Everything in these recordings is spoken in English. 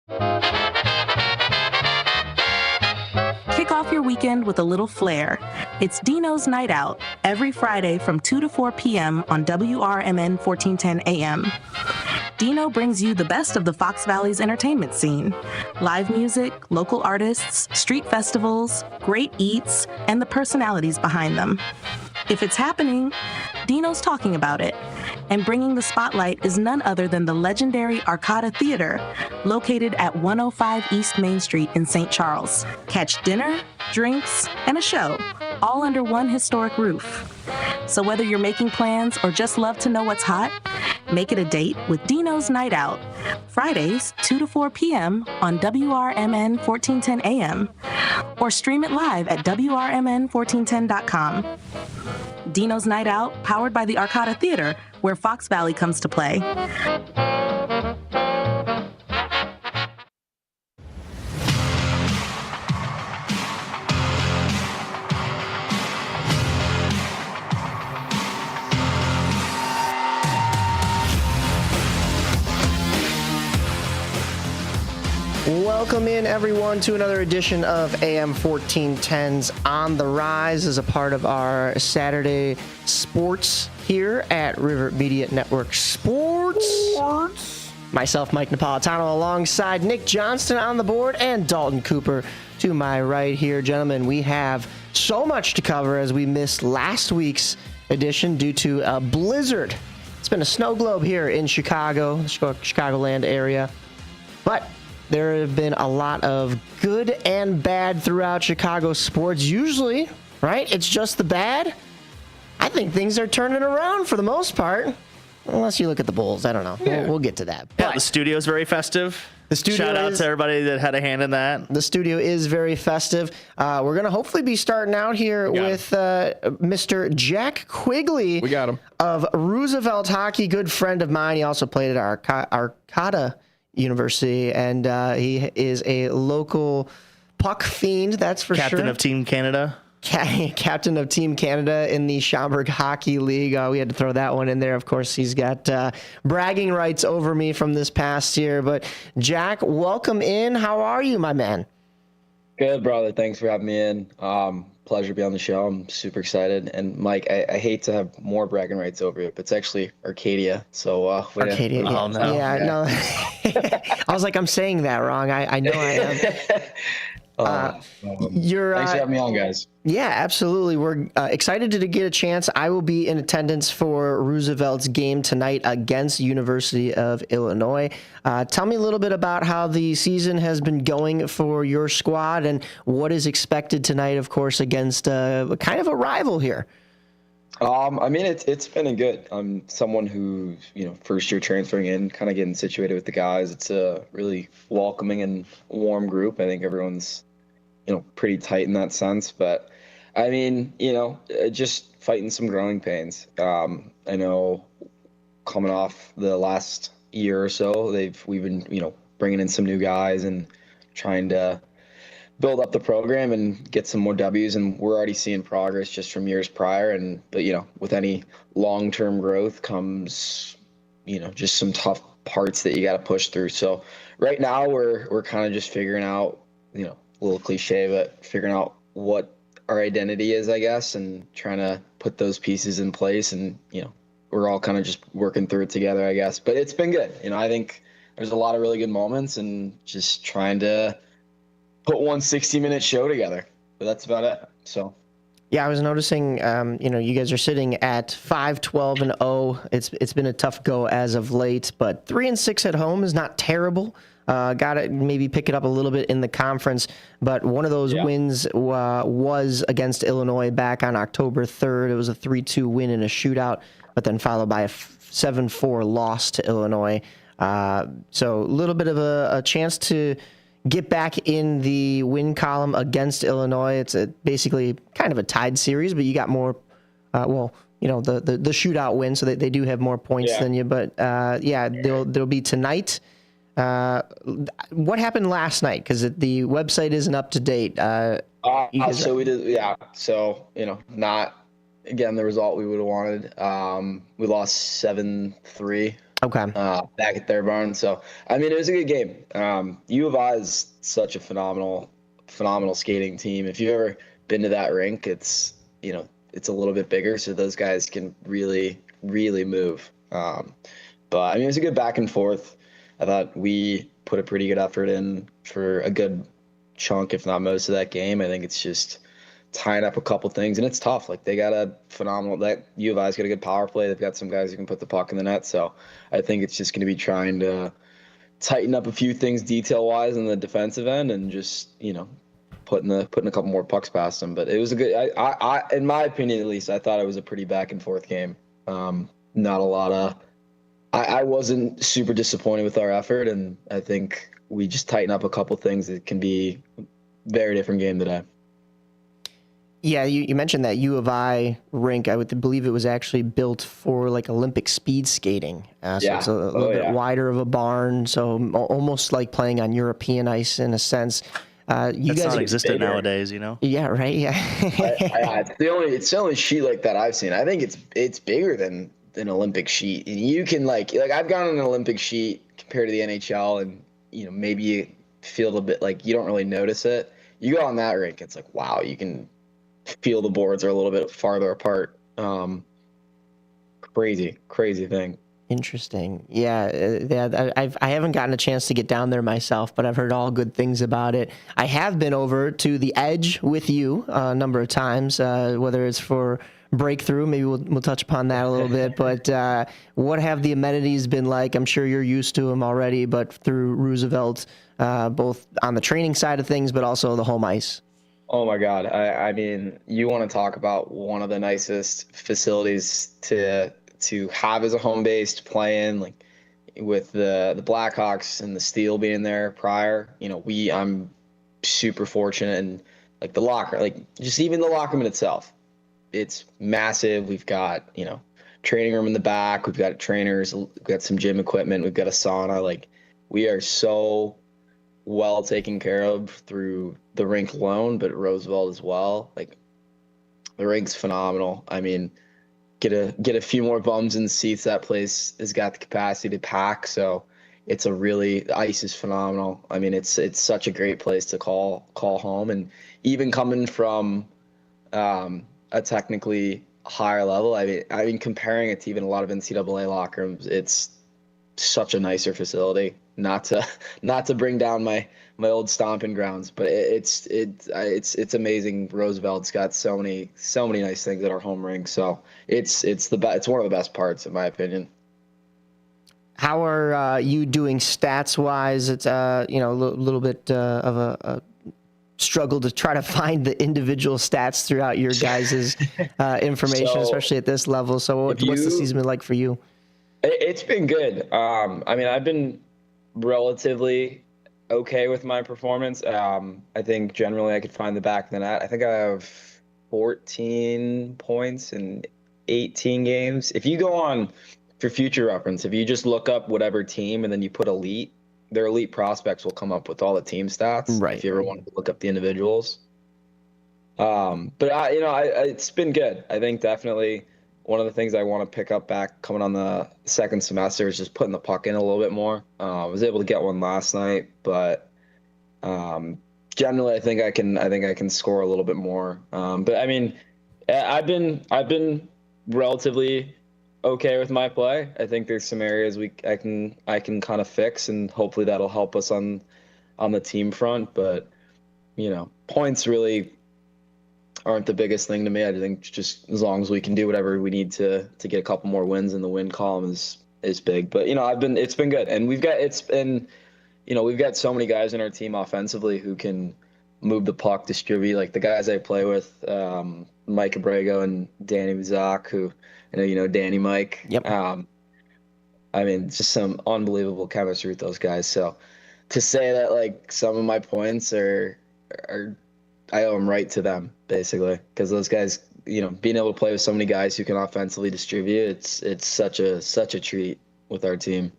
Kick off your weekend with a little flair. It's Dino's Night Out, every Friday from 2 to 4 p.m. on WRMN 1410 AM. Dino brings you the best of the Fox Valley's entertainment scene. Live music, local artists, street festivals, great eats, and the personalities behind them. If it's happening, Dino's talking about it. And bringing the spotlight is none other than the legendary Arcada Theater, located at 105 East Main Street in St. Charles. Catch dinner, drinks, and a show, all under one historic roof. So whether you're making plans or just love to know what's hot, make it a date with Dino's Night Out, Fridays, 2 to 4 p.m. on WRMN 1410 AM, or stream it live at WRMN1410.com. Dino's Night Out, powered by the Arcada Theater, where Fox Valley comes to play. Welcome in, everyone, to another edition of AM 1410's On the Rise as a part of our Saturday sports here at River Media Network Sports. Myself, Mike Napolitano, alongside Nick Johnston on the board and Dalton Cooper to my right here. Gentlemen, we have so much to cover as we missed last week's edition due to a blizzard. It's been a snow globe here in Chicago, the Chicagoland area. But there have been a lot of good and bad throughout Chicago sports. Usually, right, it's just the bad. I think things are turning around for the most part. Unless you look at the Bulls. I don't know. Yeah. We'll get to that. Yeah, the studio's very festive. Shout out to everybody that had a hand in that. The studio is very festive. We're going to hopefully be starting out here with Mr. Jack Quigley. We got him. Of Roosevelt Hockey, good friend of mine. He also played at Arcada University, and he is a local puck fiend, that's for Captain sure. of Team Canada. Captain of Team Canada in the Schaumburg Hockey League. We had to throw that one in there. Of course, he's got bragging rights over me from this past year. But Jack, welcome in. How are you, my man? Good, brother. Thanks for having me in. Pleasure to be on the show. I'm super excited. And Mike, I hate to have more bragging rights over you, but it's actually Arcadia. So Arcadia. No. I was like, I'm saying that wrong. I know I am. Thanks for having me on, guys. Yeah, absolutely. We're excited to get a chance. I will be in attendance for Roosevelt's game tonight against University of Illinois. Tell me a little bit about how the season has been going for your squad and what is expected tonight, of course, against kind of a rival here. I mean, it's been good. I'm someone who, first year transferring in, kind of getting situated with the guys. It's a really welcoming and warm group. I think everyone's, pretty tight in that sense. But I mean, just fighting some growing pains. I know coming off the last year or so, we've been, bringing in some new guys and trying to build up the program and get some more W's, and we're already seeing progress just from years prior. But with any long-term growth comes, just some tough parts that you got to push through. So right now we're kind of just figuring out, a little cliche, but figuring out what our identity is, I guess, and trying to put those pieces in place. And, we're all kind of just working through it together, I guess. But it's been good. I think there's a lot of really good moments and just trying to put one 60-minute show together. But that's about it. So. Yeah, I was noticing, you guys are sitting at 5-12-0. It's been a tough go as of late, but 3-6 at home is not terrible. Got to maybe pick it up a little bit in the conference, but one of those wins was against Illinois back on October 3rd. It was a 3-2 win in a shootout, but then followed by a 7-4 loss to Illinois. So a little bit of a chance to get back in the win column against Illinois. It's basically kind of a tied series, but you got more, the shootout win, so they do have more points than you. But they'll be tonight. What happened last night? Because the website isn't up to date. So we did, So, not, again, the result we would have wanted. We lost 7-3. Okay. Back at their barn. So, I mean, it was a good game. U of I is such a phenomenal skating team. If you've ever been to that rink, it's a little bit bigger, so those guys can really, really move. But I mean, it was a good back and forth. I thought we put a pretty good effort in for a good chunk, if not most of that game. I think it's just tying up a couple things, and it's tough. Like, they got that U of I's got a good power play. They've got some guys who can put the puck in the net. So I think it's just going to be trying to tighten up a few things detail wise in the defensive end, and just putting a couple more pucks past them. But it was a good. I in my opinion at least, I thought it was a pretty back and forth game. Not a lot of. I wasn't super disappointed with our effort, and I think we just tighten up a couple things. It can be a very different game today. Yeah, you mentioned that U of I rink. I would believe it was actually built for like Olympic speed skating. So it's a little bit wider of a barn, so almost like playing on European ice in a sense. You That's guys non-existent nowadays, Yeah, right. Yeah. It's the only sheet like that I've seen. I think it's bigger than an Olympic sheet, and you can like I've gone on an Olympic sheet compared to the NHL, and maybe you feel a bit like you don't really notice it. You go on that rink, it's like, wow, you can feel the boards are a little bit farther apart. Crazy thing. Interesting. Yeah. I haven't gotten a chance to get down there myself, but I've heard all good things about it. I have been over to the Edge with you a number of times, whether it's for breakthrough. Maybe we'll touch upon that a little bit. But what have the amenities been like? I'm sure you're used to them already, but through Roosevelt, both on the training side of things, but also the home ice. Oh my God. I mean, you want to talk about one of the nicest facilities to have as a home base to play in, like with the Blackhawks and the Steel being there prior. I'm super fortunate, and like the locker, like just even the locker room itself, it's massive. We've got training room in the back. We've got trainers. We've got some gym equipment. We've got a sauna. Like, we are so well taken care of through the rink alone, but Roosevelt as well. Like, the rink's phenomenal. I mean, get a few more bums in the seats. That place has got the capacity to pack. So the ice is phenomenal. I mean, it's such a great place to call home. And even coming from a technically higher level, I mean, comparing it to even a lot of NCAA locker rooms, it's such a nicer facility. Not to bring down my old stomping grounds, but it's amazing. Roosevelt's got so many nice things at our home rink, so it's one of the best parts in my opinion. How are you doing stats wise? It's a little bit of a struggle to try to find the individual stats throughout your guys' information, especially at this level. So what's the season been like for you? It's been good. I mean, I've been relatively okay with my performance. I think generally I could find the back of the net. I think I have 14 points in 18 games. If you go on, for future reference, if you just look up whatever team and then you put elite, their elite prospects will come up with all the team stats. Right. If you ever want to look up the individuals. But it's been good. I think definitely one of the things I want to pick up back coming on the second semester is just putting the puck in a little bit more. I was able to get one last night, but generally I think I can score a little bit more. But I mean, I've been relatively okay with my play. I think there's some areas I can kind of fix, and hopefully that'll help us on the team front. But points really aren't the biggest thing to me. I think just as long as we can do whatever we need to get a couple more wins in the win column is big. But it's been good, and we've got so many guys in our team offensively who can move the puck, distribute. Like the guys I play with, Mike Abrego and Danny Mazak, who Danny Mike. Yep. I mean, just some unbelievable chemistry with those guys. So to say that like some of my points are I owe them right to them, basically, because those guys, being able to play with so many guys who can offensively distribute, it's such a treat with our team.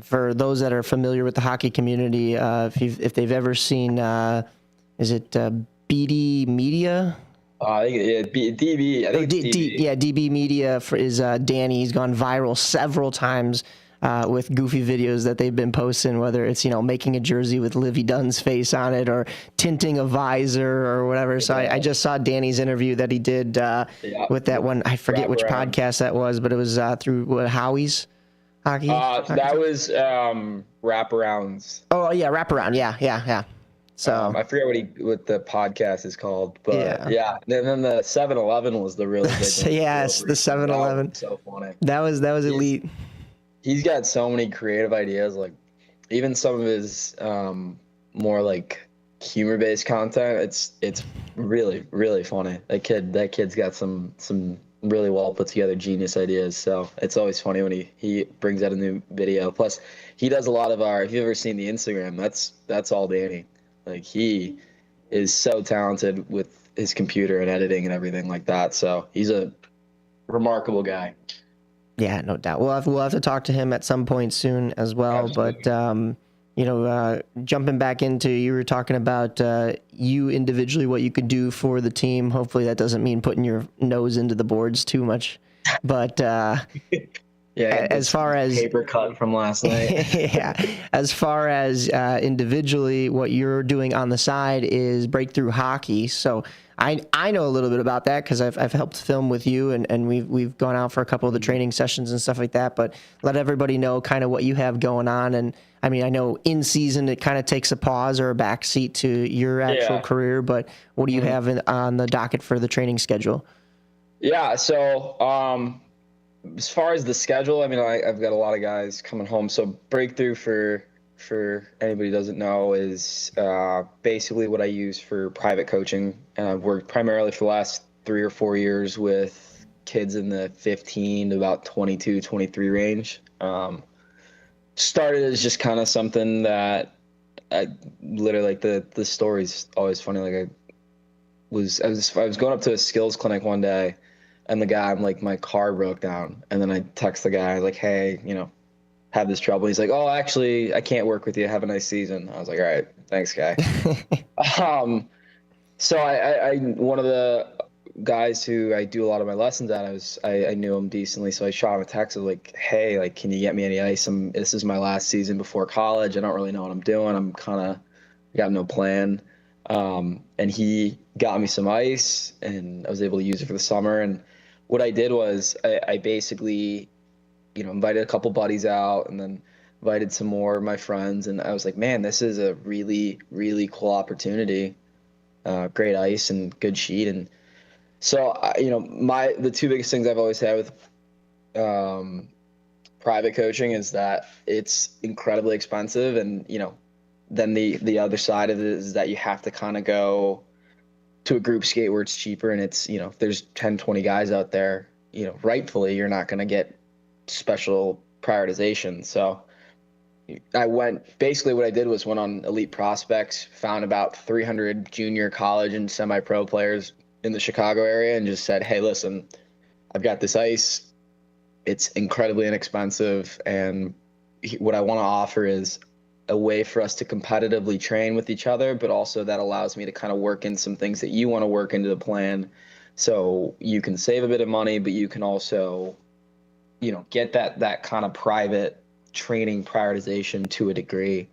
For those that are familiar with the hockey community, if they've ever seen, is it BD Media? I think DB. I think it's DB. Yeah, DB Media is Danny. He's gone viral several times with goofy videos that they've been posting, whether it's, making a jersey with Livy Dunn's face on it or tinting a visor or whatever. So I just saw Danny's interview that he did with that one. I forget which podcast that was, but it was through Howie's hockey. That was Wraparounds. Oh, yeah, Wraparound. Yeah. So I forget what the podcast is called, but yeah. And then the 7-Eleven was the really big one. Yes, the 7-Eleven. So funny. That was elite. He's got so many creative ideas. Like even some of his more like humor-based content. It's really, really funny. That kid's got some really well put together genius ideas. So it's always funny when he brings out a new video. Plus, he does a lot of if you've ever seen the Instagram, that's all Danny. Like he is so talented with his computer and editing and everything like that. So he's a remarkable guy. Yeah, no doubt. We'll have to talk to him at some point soon as well. Absolutely. But jumping back into, you were talking about you individually, what you could do for the team. Hopefully that doesn't mean putting your nose into the boards too much. But yeah, as far as paper cut from last night. Yeah, as far as individually, what you're doing on the side is breakthrough hockey. So I know a little bit about that because I've helped film with you and we've gone out for a couple of the training sessions and stuff like that. But let everybody know kind of what you have going on. And I mean, I know in season it kind of takes a pause or a backseat to your actual career. But what do you have on the docket for the training schedule? Yeah, so as far as the schedule, I mean, I've got a lot of guys coming home. So breakthrough for anybody who doesn't know is basically what I use for private coaching. And I've worked primarily for the last 3 or 4 years with kids in the 15 to about 22, 23 range. Started as just kind of something that I literally like the story's always funny. Like I was going up to a skills clinic one day. And the guy, I'm like, my car broke down. And then I text the guy, like, hey, have this trouble. He's like, oh, actually, I can't work with you. Have a nice season. I was like, all right, thanks, guy. So I one of the guys who I do a lot of my lessons at, I knew him decently. So I shot him a text. I was like, hey, like, can you get me any ice? This is my last season before college. I don't really know what I'm doing. I'm got no plan. And he got me some ice and I was able to use it for the summer. And what I did was I basically, invited a couple buddies out and then invited some more of my friends. And I was like, man, this is a really, really cool opportunity. Great ice and good sheet. And so, the two biggest things I've always had with private coaching is that it's incredibly expensive. And, then the other side of it is that you have to kind of go to a group skate where it's cheaper and it's, if there's 10, 20 guys out there, rightfully, you're not going to get special prioritization. So basically what I did was went on Elite Prospects, found about 300 junior college and semi-pro players in the Chicago area and just said, hey, listen, I've got this ice. It's incredibly inexpensive. And what I want to offer is a way for us to competitively train with each other, but also that allows me to kind of work in some things that you want to work into the plan. So you can save a bit of money, but you can also, get that kind of private training prioritization to a degree.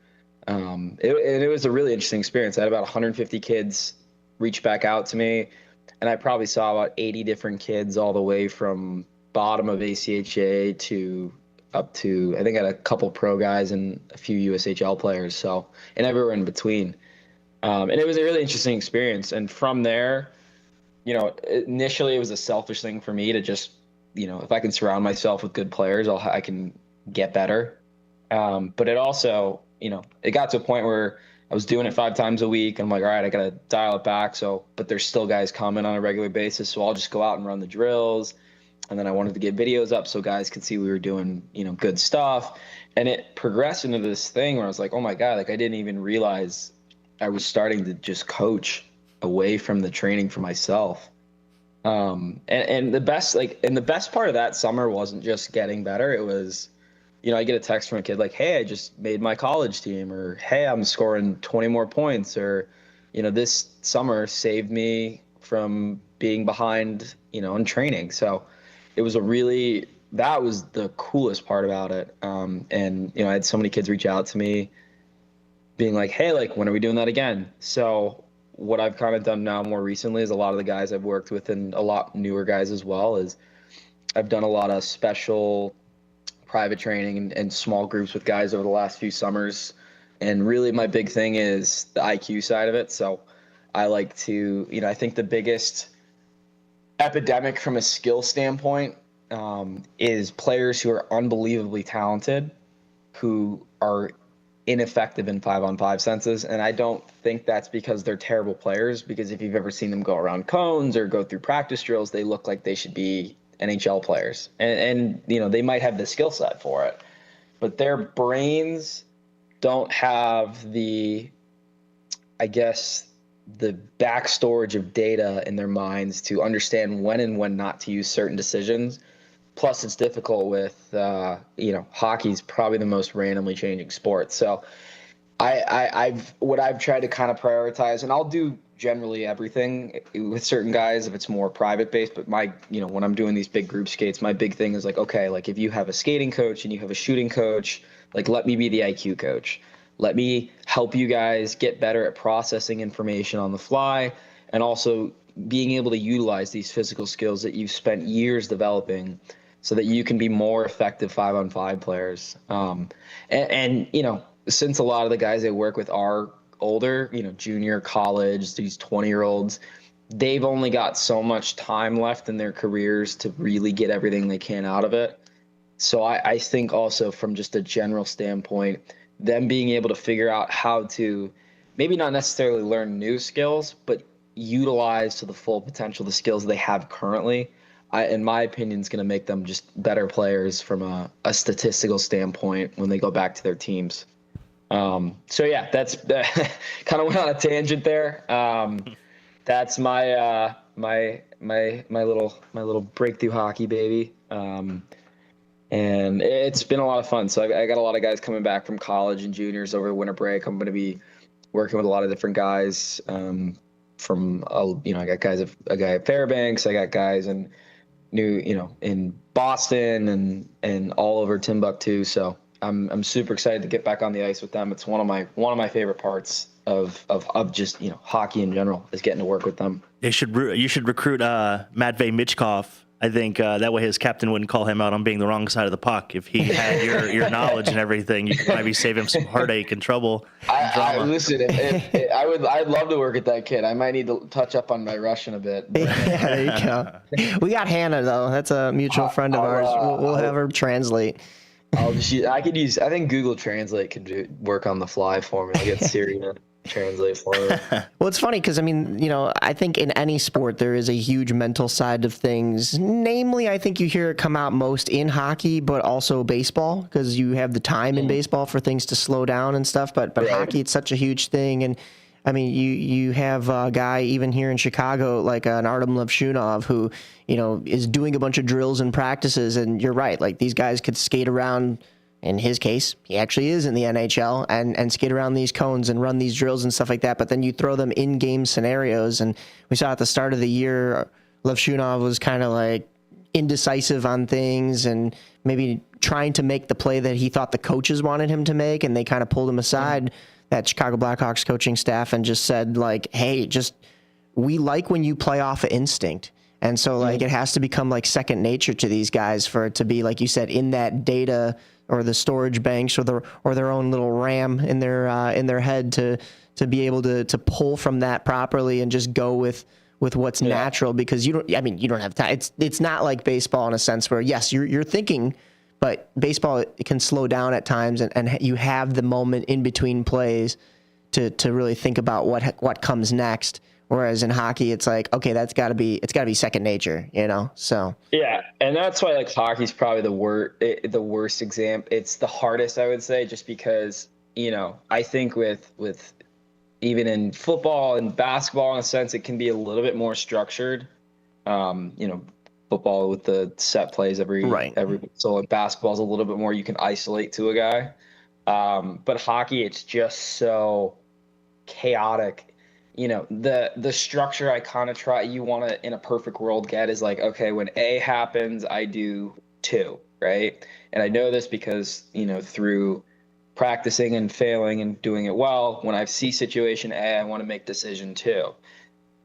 It was a really interesting experience. I had about 150 kids reach back out to me, and I probably saw about 80 different kids all the way from bottom of ACHA to up to, I think I had a couple pro guys and a few USHL players. So, and everywhere in between. And it was a really interesting experience. And from there, initially it was a selfish thing for me to just, if I can surround myself with good players, I can get better. But it also, it got to a point where I was doing it 5 times a week. I'm like, all right, I got to dial it back. But there's still guys coming on a regular basis. So I'll just go out and run the drills. And then I wanted to get videos up so guys could see we were doing, good stuff. And it progressed into this thing where I was like, oh my God, like I didn't even realize I was starting to just coach away from the training for myself. And the best part of that summer wasn't just getting better. It was, I get a text from a kid like, hey, I just made my college team, or hey, I'm scoring 20 more points, or, this summer saved me from being behind, in training. So it was that was the coolest part about it. And, I had so many kids reach out to me being like, hey, like, when are we doing that again? So what I've kind of done now more recently is a lot of the guys I've worked with, and a lot newer guys as well, is I've done a lot of special private training and small groups with guys over the last few summers. And really my big thing is the IQ side of it. So I like to, I think the biggest epidemic from a skill standpoint is players who are unbelievably talented, who are ineffective in 5-on-5 senses. And I don't think that's because they're terrible players, because if you've ever seen them go around cones or go through practice drills, they look like they should be NHL players. And they might have the skill set for it, but their brains don't have the back storage of data in their minds to understand when and when not to use certain decisions. Plus, it's difficult with, hockey's probably the most randomly changing sport. So I've tried to kind of prioritize, and I'll do generally everything with certain guys if it's more private based. But when I'm doing these big group skates, my big thing is like, okay, like if you have a skating coach and you have a shooting coach, like let me be the IQ coach. Let me help you guys get better at processing information on the fly, and also being able to utilize these physical skills that you've spent years developing so that you can be more effective 5-on-5 players. And since a lot of the guys I work with are older, junior college, these 20-year-olds, they've only got so much time left in their careers to really get everything they can out of it. So I think also from just a general standpoint, them being able to figure out how to maybe not necessarily learn new skills, but utilize to the full potential the skills they have currently, in my opinion, is going to make them just better players from a statistical standpoint when they go back to their teams. So yeah, that's kind of went on a tangent there. That's my little breakthrough hockey baby. And it's been a lot of fun. So I got a lot of guys coming back from college and juniors over winter break. I'm going to be working with a lot of different guys. I got a guy at Fairbanks. I got guys in in Boston and all over Timbuktu. So I'm super excited to get back on the ice with them. It's one of my favorite parts of just hockey in general, is getting to work with them. You should recruit Matvey Michkov. I think that way his captain wouldn't call him out on being the wrong side of the puck. If he had your knowledge and everything, you could maybe save him some heartache and trouble. Listen, I'd love to work with that kid. I might need to touch up on my Russian a bit. Yeah, there you go. We got Hannah though. That's a mutual friend of ours. We'll have her translate. I think Google Translate could work on the fly for me. I'll get Siri to translate for me. Well, it's funny because, I think in any sport there is a huge mental side of things. Namely, I think you hear it come out most in hockey, but also baseball, because you have the time in baseball for things to slow down and stuff. But right. Hockey, it's such a huge thing. And you have a guy even here in Chicago, like an Artem Levshunov, who, is doing a bunch of drills and practices. And you're right, like these guys could skate around. In his case, he actually is in the NHL and skate around these cones and run these drills and stuff like that. But then you throw them in game scenarios. And we saw at the start of the year, Levshunov was kind of like indecisive on things and maybe trying to make the play that he thought the coaches wanted him to make. And they kind of pulled him aside, that Chicago Blackhawks coaching staff, and just said like, hey, we like when you play off of instinct. And so like it has to become like second nature to these guys for it to be, like you said, in that data or the storage banks or their own little RAM in their head to be able to pull from that properly and just go with what's natural, because you don't have time. It's not like baseball in a sense where yes, you're thinking, but baseball, it can slow down at times and you have the moment in between plays to really think about what comes next. Whereas in hockey, it's like, okay, it's got to be second nature, So yeah, and that's why like hockey's probably the worst example. It's the hardest, I would say, just because I think with even in football and basketball, in a sense, it can be a little bit more structured. Football with the set plays every so like basketball is a little bit more you can isolate to a guy, but hockey, it's just so chaotic. the structure I kind of you want to, in a perfect world, get is like, okay, when A happens, I do 2, right? And I know this because, through practicing and failing and doing it well, when I see situation A, I want to make decision 2.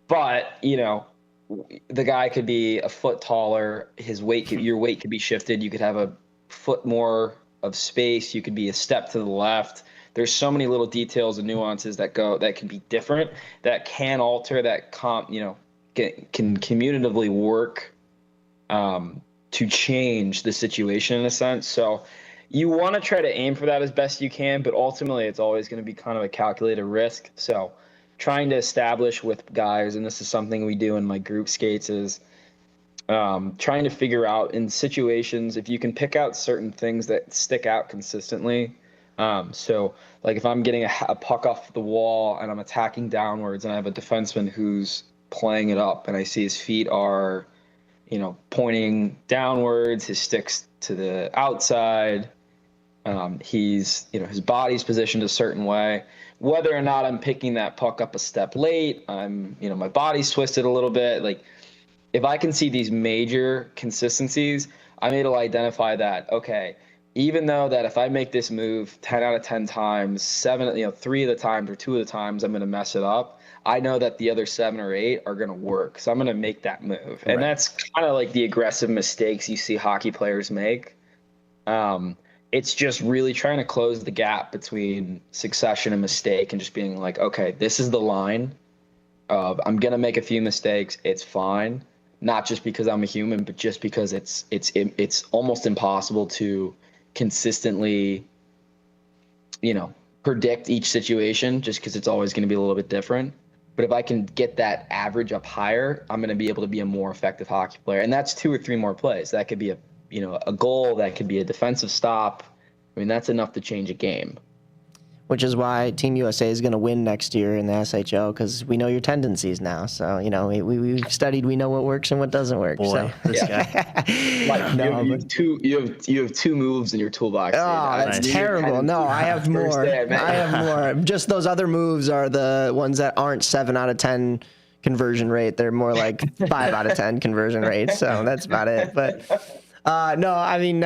But, the guy could be a foot taller, your weight could be shifted, you could have a foot more of space, you could be a step to the left. There's so many little details and nuances that can be different, that can alter, that can commutatively work to change the situation in a sense. So you want to try to aim for that as best you can, but ultimately it's always going to be kind of a calculated risk. So trying to establish with guys, and this is something we do in my group skates, is trying to figure out in situations if you can pick out certain things that stick out consistently. So like if I'm getting a puck off the wall and I'm attacking downwards and I have a defenseman who's playing it up and I see his feet are, pointing downwards, his stick's to the outside, he's, his body's positioned a certain way. Whether or not I'm picking that puck up a step late, my body's twisted a little bit. Like if I can see these major consistencies, I'm able to identify that, okay, even though that if I make this move 10 out of 10 times, 3 of the times or 2 of the times I'm going to mess it up, I know that the other 7 or 8 are going to work. So I'm going to make that move. Right. And that's kind of like the aggressive mistakes you see hockey players make. It's just really trying to close the gap between succession and mistake and just being like, okay, this is the line of I'm going to make a few mistakes. It's fine. Not just because I'm a human, but just because it's almost impossible to consistently, predict each situation just because it's always going to be a little bit different. But if I can get that average up higher, I'm going to be able to be a more effective hockey player. And that's 2 or 3 more plays. That could be a goal, that could be a defensive stop. I mean, that's enough to change a game. Which is why Team USA is going to win next year in the SHL, because we know your tendencies now. So, we've studied, we know what works and what doesn't work. Boy, so. this guy. Like, you have 2 moves in your toolbox. Oh, that's terrible. No, I have more. I have more. Just those other moves are the ones that aren't 7 out of 10 conversion rate. They're more like 5 out of 10 conversion rate. So that's about it. But no, I mean,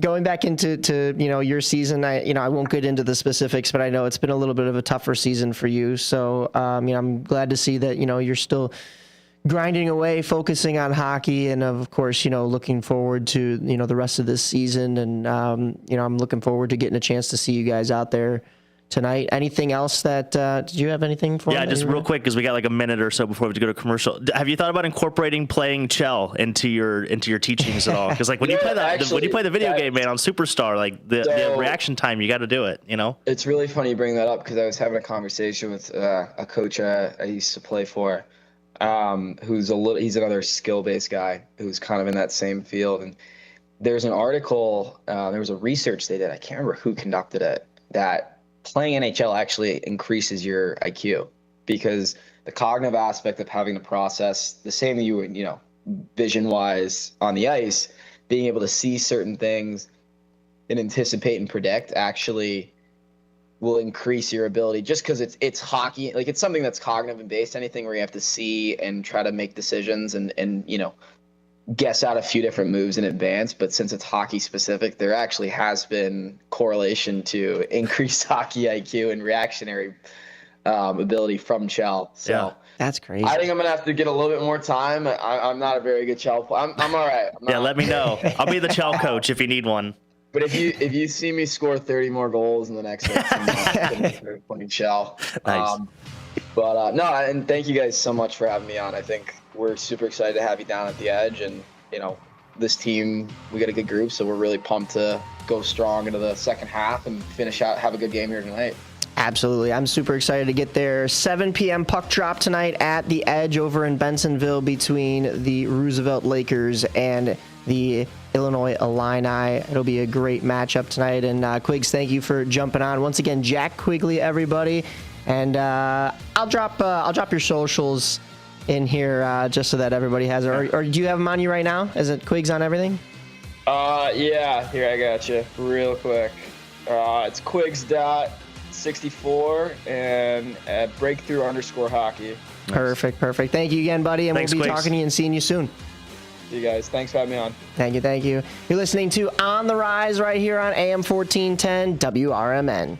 going back into your season, I won't get into the specifics, but I know it's been a little bit of a tougher season for you. So, I'm glad to see that, you're still grinding away, focusing on hockey. And of course, looking forward to, the rest of this season. And, I'm looking forward to getting a chance to see you guys out there tonight. Anything else that, did you have anything for me? Yeah, just real quick, because we got like a minute or so before we have to go to commercial. Have you thought about incorporating playing Chell into your teachings at all? Because like when you play the video game, man, on Superstar, like the reaction time, you got to do it, It's really funny you bring that up, because I was having a conversation with a coach I used to play for, he's another skill-based guy who's kind of in that same field. And there's an article, there was a research they did, I can't remember who conducted it, that playing NHL actually increases your IQ, because the cognitive aspect of having to process the same that you would, vision-wise on the ice, being able to see certain things and anticipate and predict actually will increase your ability, just because it's hockey. Like, it's something that's cognitive and based, anything where you have to see and try to make decisions and guess out a few different moves in advance. But since it's hockey specific, there actually has been correlation to increased hockey IQ and reactionary ability from Chell. So yeah, that's crazy. I think I'm gonna have to get a little bit more time. I'm not a very good Chell player. I'm all right. Let me know. I'll be the Chell coach if you need one. But if you see me score 30 more goals in the next 2 months, I'm playing Chell. Nice. No, and thank you guys so much for having me on. I think we're super excited to have you down at the Edge, and this team, we got a good group, so we're really pumped to go strong into the second half and finish out, have a good game here tonight. Absolutely. I'm super excited to get there. 7 p.m. puck drop tonight at the Edge over in Bensonville between the Roosevelt Lakers and the Illinois Illini. It'll be a great matchup tonight. And Quigs, thank you for jumping on. Once again, Jack Quigley, everybody. And I'll drop your socials in here just so that everybody has it. Or do you have them on you right now? Is it Quigs on everything? Yeah. Here, I got you real quick. It's Quigs.CC 64 and at breakthrough_hockey. Perfect. Thank you again, buddy, and Thanks, we'll be Quiggs. talking to you and seeing you soon. You guys, thanks for having me on. Thank you. You're listening to On the Rise right here on AM 1410 WRMN.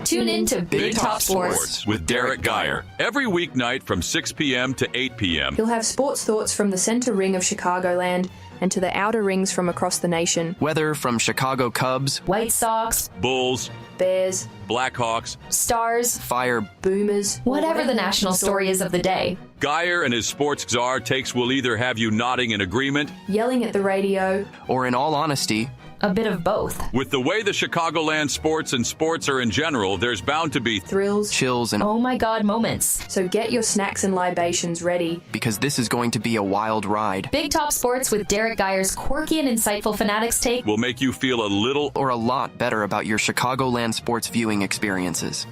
Tune in to Big Top Sports. with Derek Geyer every weeknight from 6 p.m. to 8 p.m. You'll have sports thoughts from the center ring of Chicagoland and to the outer rings from across the nation. Whether from Chicago Cubs, White Sox, Bulls, Bears, Blackhawks, Stars, Fire, Boomers, Whatever the national story is of the day. Geyer and his sports czar takes will either have you nodding in agreement yelling at the radio, or in all honesty, A bit of both. with the way the Chicagoland sports and sports are in general. There's bound to be thrills. chills, and Oh my God moments. So get your snacks and libations ready. because this is going to be a wild ride. Big Top Sports with Derek Geyer's quirky and insightful Fanatics take. will make you feel a little Or a lot better about your Chicagoland sports viewing experiences.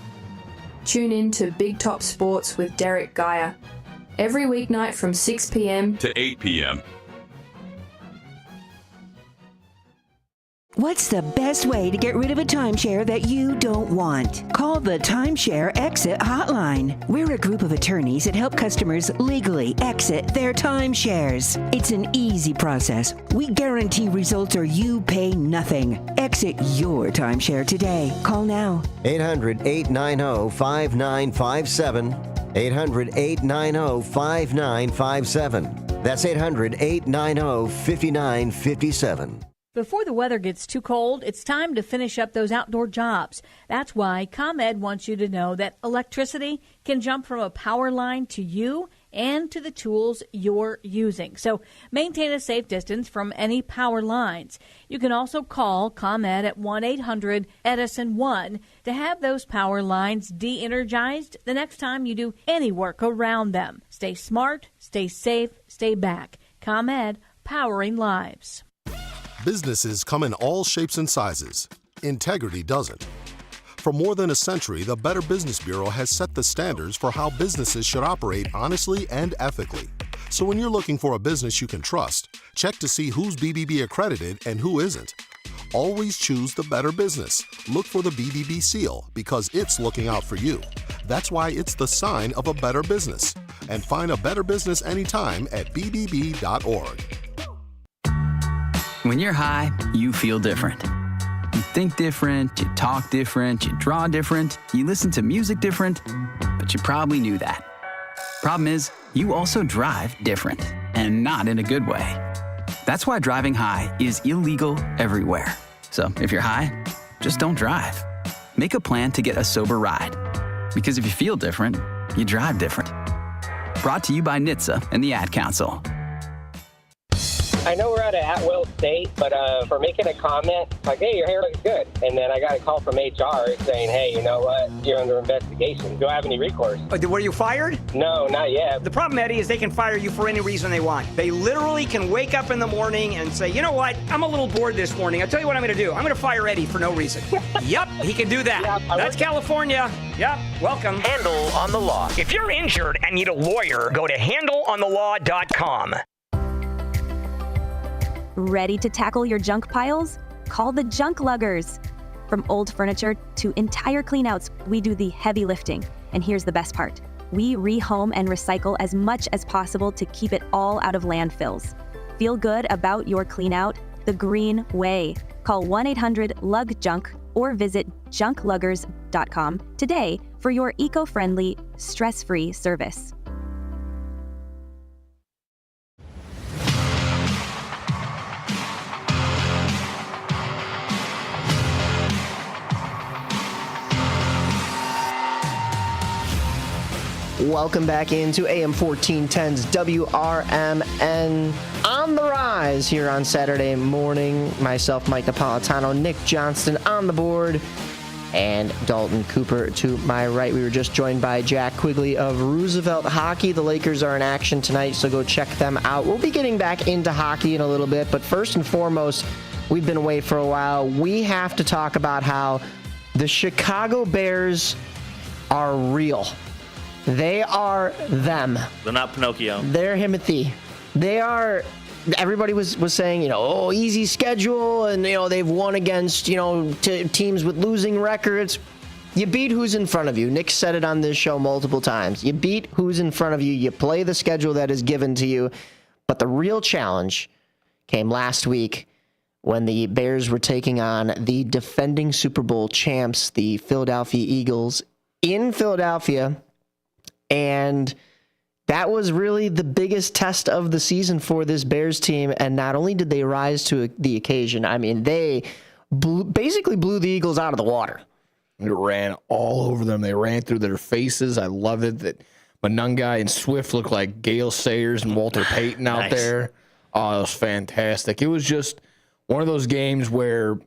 Tune in to Big Top Sports with Derek Geyer. Every weeknight from 6 p.m. to 8 p.m. What's the best way to get rid of a timeshare that you don't want? Call the Timeshare Exit Hotline. We're a group of attorneys that help customers legally exit their timeshares. It's an easy process. We guarantee results or you pay nothing. Exit your timeshare today. Call now. 800-890-5957. 800-890-5957. That's 800-890-5957. Before the weather gets too cold, it's time to finish up those outdoor jobs. That's why ComEd wants you to know that electricity can jump from a power line to you and to the tools you're using. So maintain a safe distance from any power lines. You can also call ComEd at 1-800-EDISON-1 to have those power lines de-energized the next time you do any work around them. Stay smart, stay safe, stay back. ComEd, powering lives. Businesses come in all shapes and sizes. Integrity doesn't. For more than a century, the Better Business Bureau has set the standards for how businesses should operate honestly and ethically. So when you're looking for a business you can trust, check to see who's BBB accredited and who isn't. Always choose the better business. Look for the BBB seal because it's looking out for you. That's why it's the sign of a better business. And find a better business anytime at bbb.org. When you're high, you feel different. You think different, you talk different, you draw different, you listen to music different, but you probably knew that. Problem is, you also drive different, and not in a good way. That's why driving high is illegal everywhere. So if you're high, just don't drive. Make a plan to get a sober ride. Because if you feel different, you drive different. Brought to you by NHTSA and the Ad Council. I know we're at an at-will state, but for making a comment, like, hey, your hair looks good. And then I got a call from HR saying, hey, you know what, you're under investigation. Do I have any recourse? Were you fired? No, not yet. The problem, Eddie, is they can fire you for any reason they want. They literally can wake up in the morning and say, you know what, I'm a little bored this morning. I'll tell you what I'm going to do. I'm going to fire Eddie for no reason. Yep, he can do that. Yeah, that's California. Yep, welcome. Handle on the Law. If you're injured and need a lawyer, go to handleonthelaw.com. Ready to tackle your junk piles? Call the Junk Luggers. From old furniture to entire cleanouts, we do the heavy lifting. And here's the best part. We rehome and recycle as much as possible to keep it all out of landfills. Feel good about your cleanout the green way. Call 1-800-LUG-JUNK or visit junkluggers.com today for your eco-friendly, stress-free service. Welcome back into AM 1410's WRMN on the Rise here on Saturday morning. Myself, Mike Napolitano, Nick Johnston on the board, and Dalton Cooper to my right. We were just joined by Jack Quigley of Roosevelt Hockey. The Lakers are in action tonight, so go check them out. We'll be getting back into hockey in a little bit, but first and foremost, we've been away for a while. We have to talk about how the Chicago Bears are real. They are them. They're not Pinocchio. They're Himothy. They are everybody was saying, easy schedule, and they've won against teams with losing records. You beat who's in front of you. Nick said it on this show multiple times. You beat who's in front of you. You play the schedule that is given to you. But the real challenge came last week when the Bears were taking on the defending Super Bowl champs, the Philadelphia Eagles, in Philadelphia. And that was really the biggest test of the season for this Bears team. And not only did they rise to the occasion, I mean, they basically blew the Eagles out of the water. It ran all over them. They ran through their faces. I loved it that Monungai and Swift looked like Gale Sayers and Walter Payton out there. Oh, it was fantastic. It was just one of those games where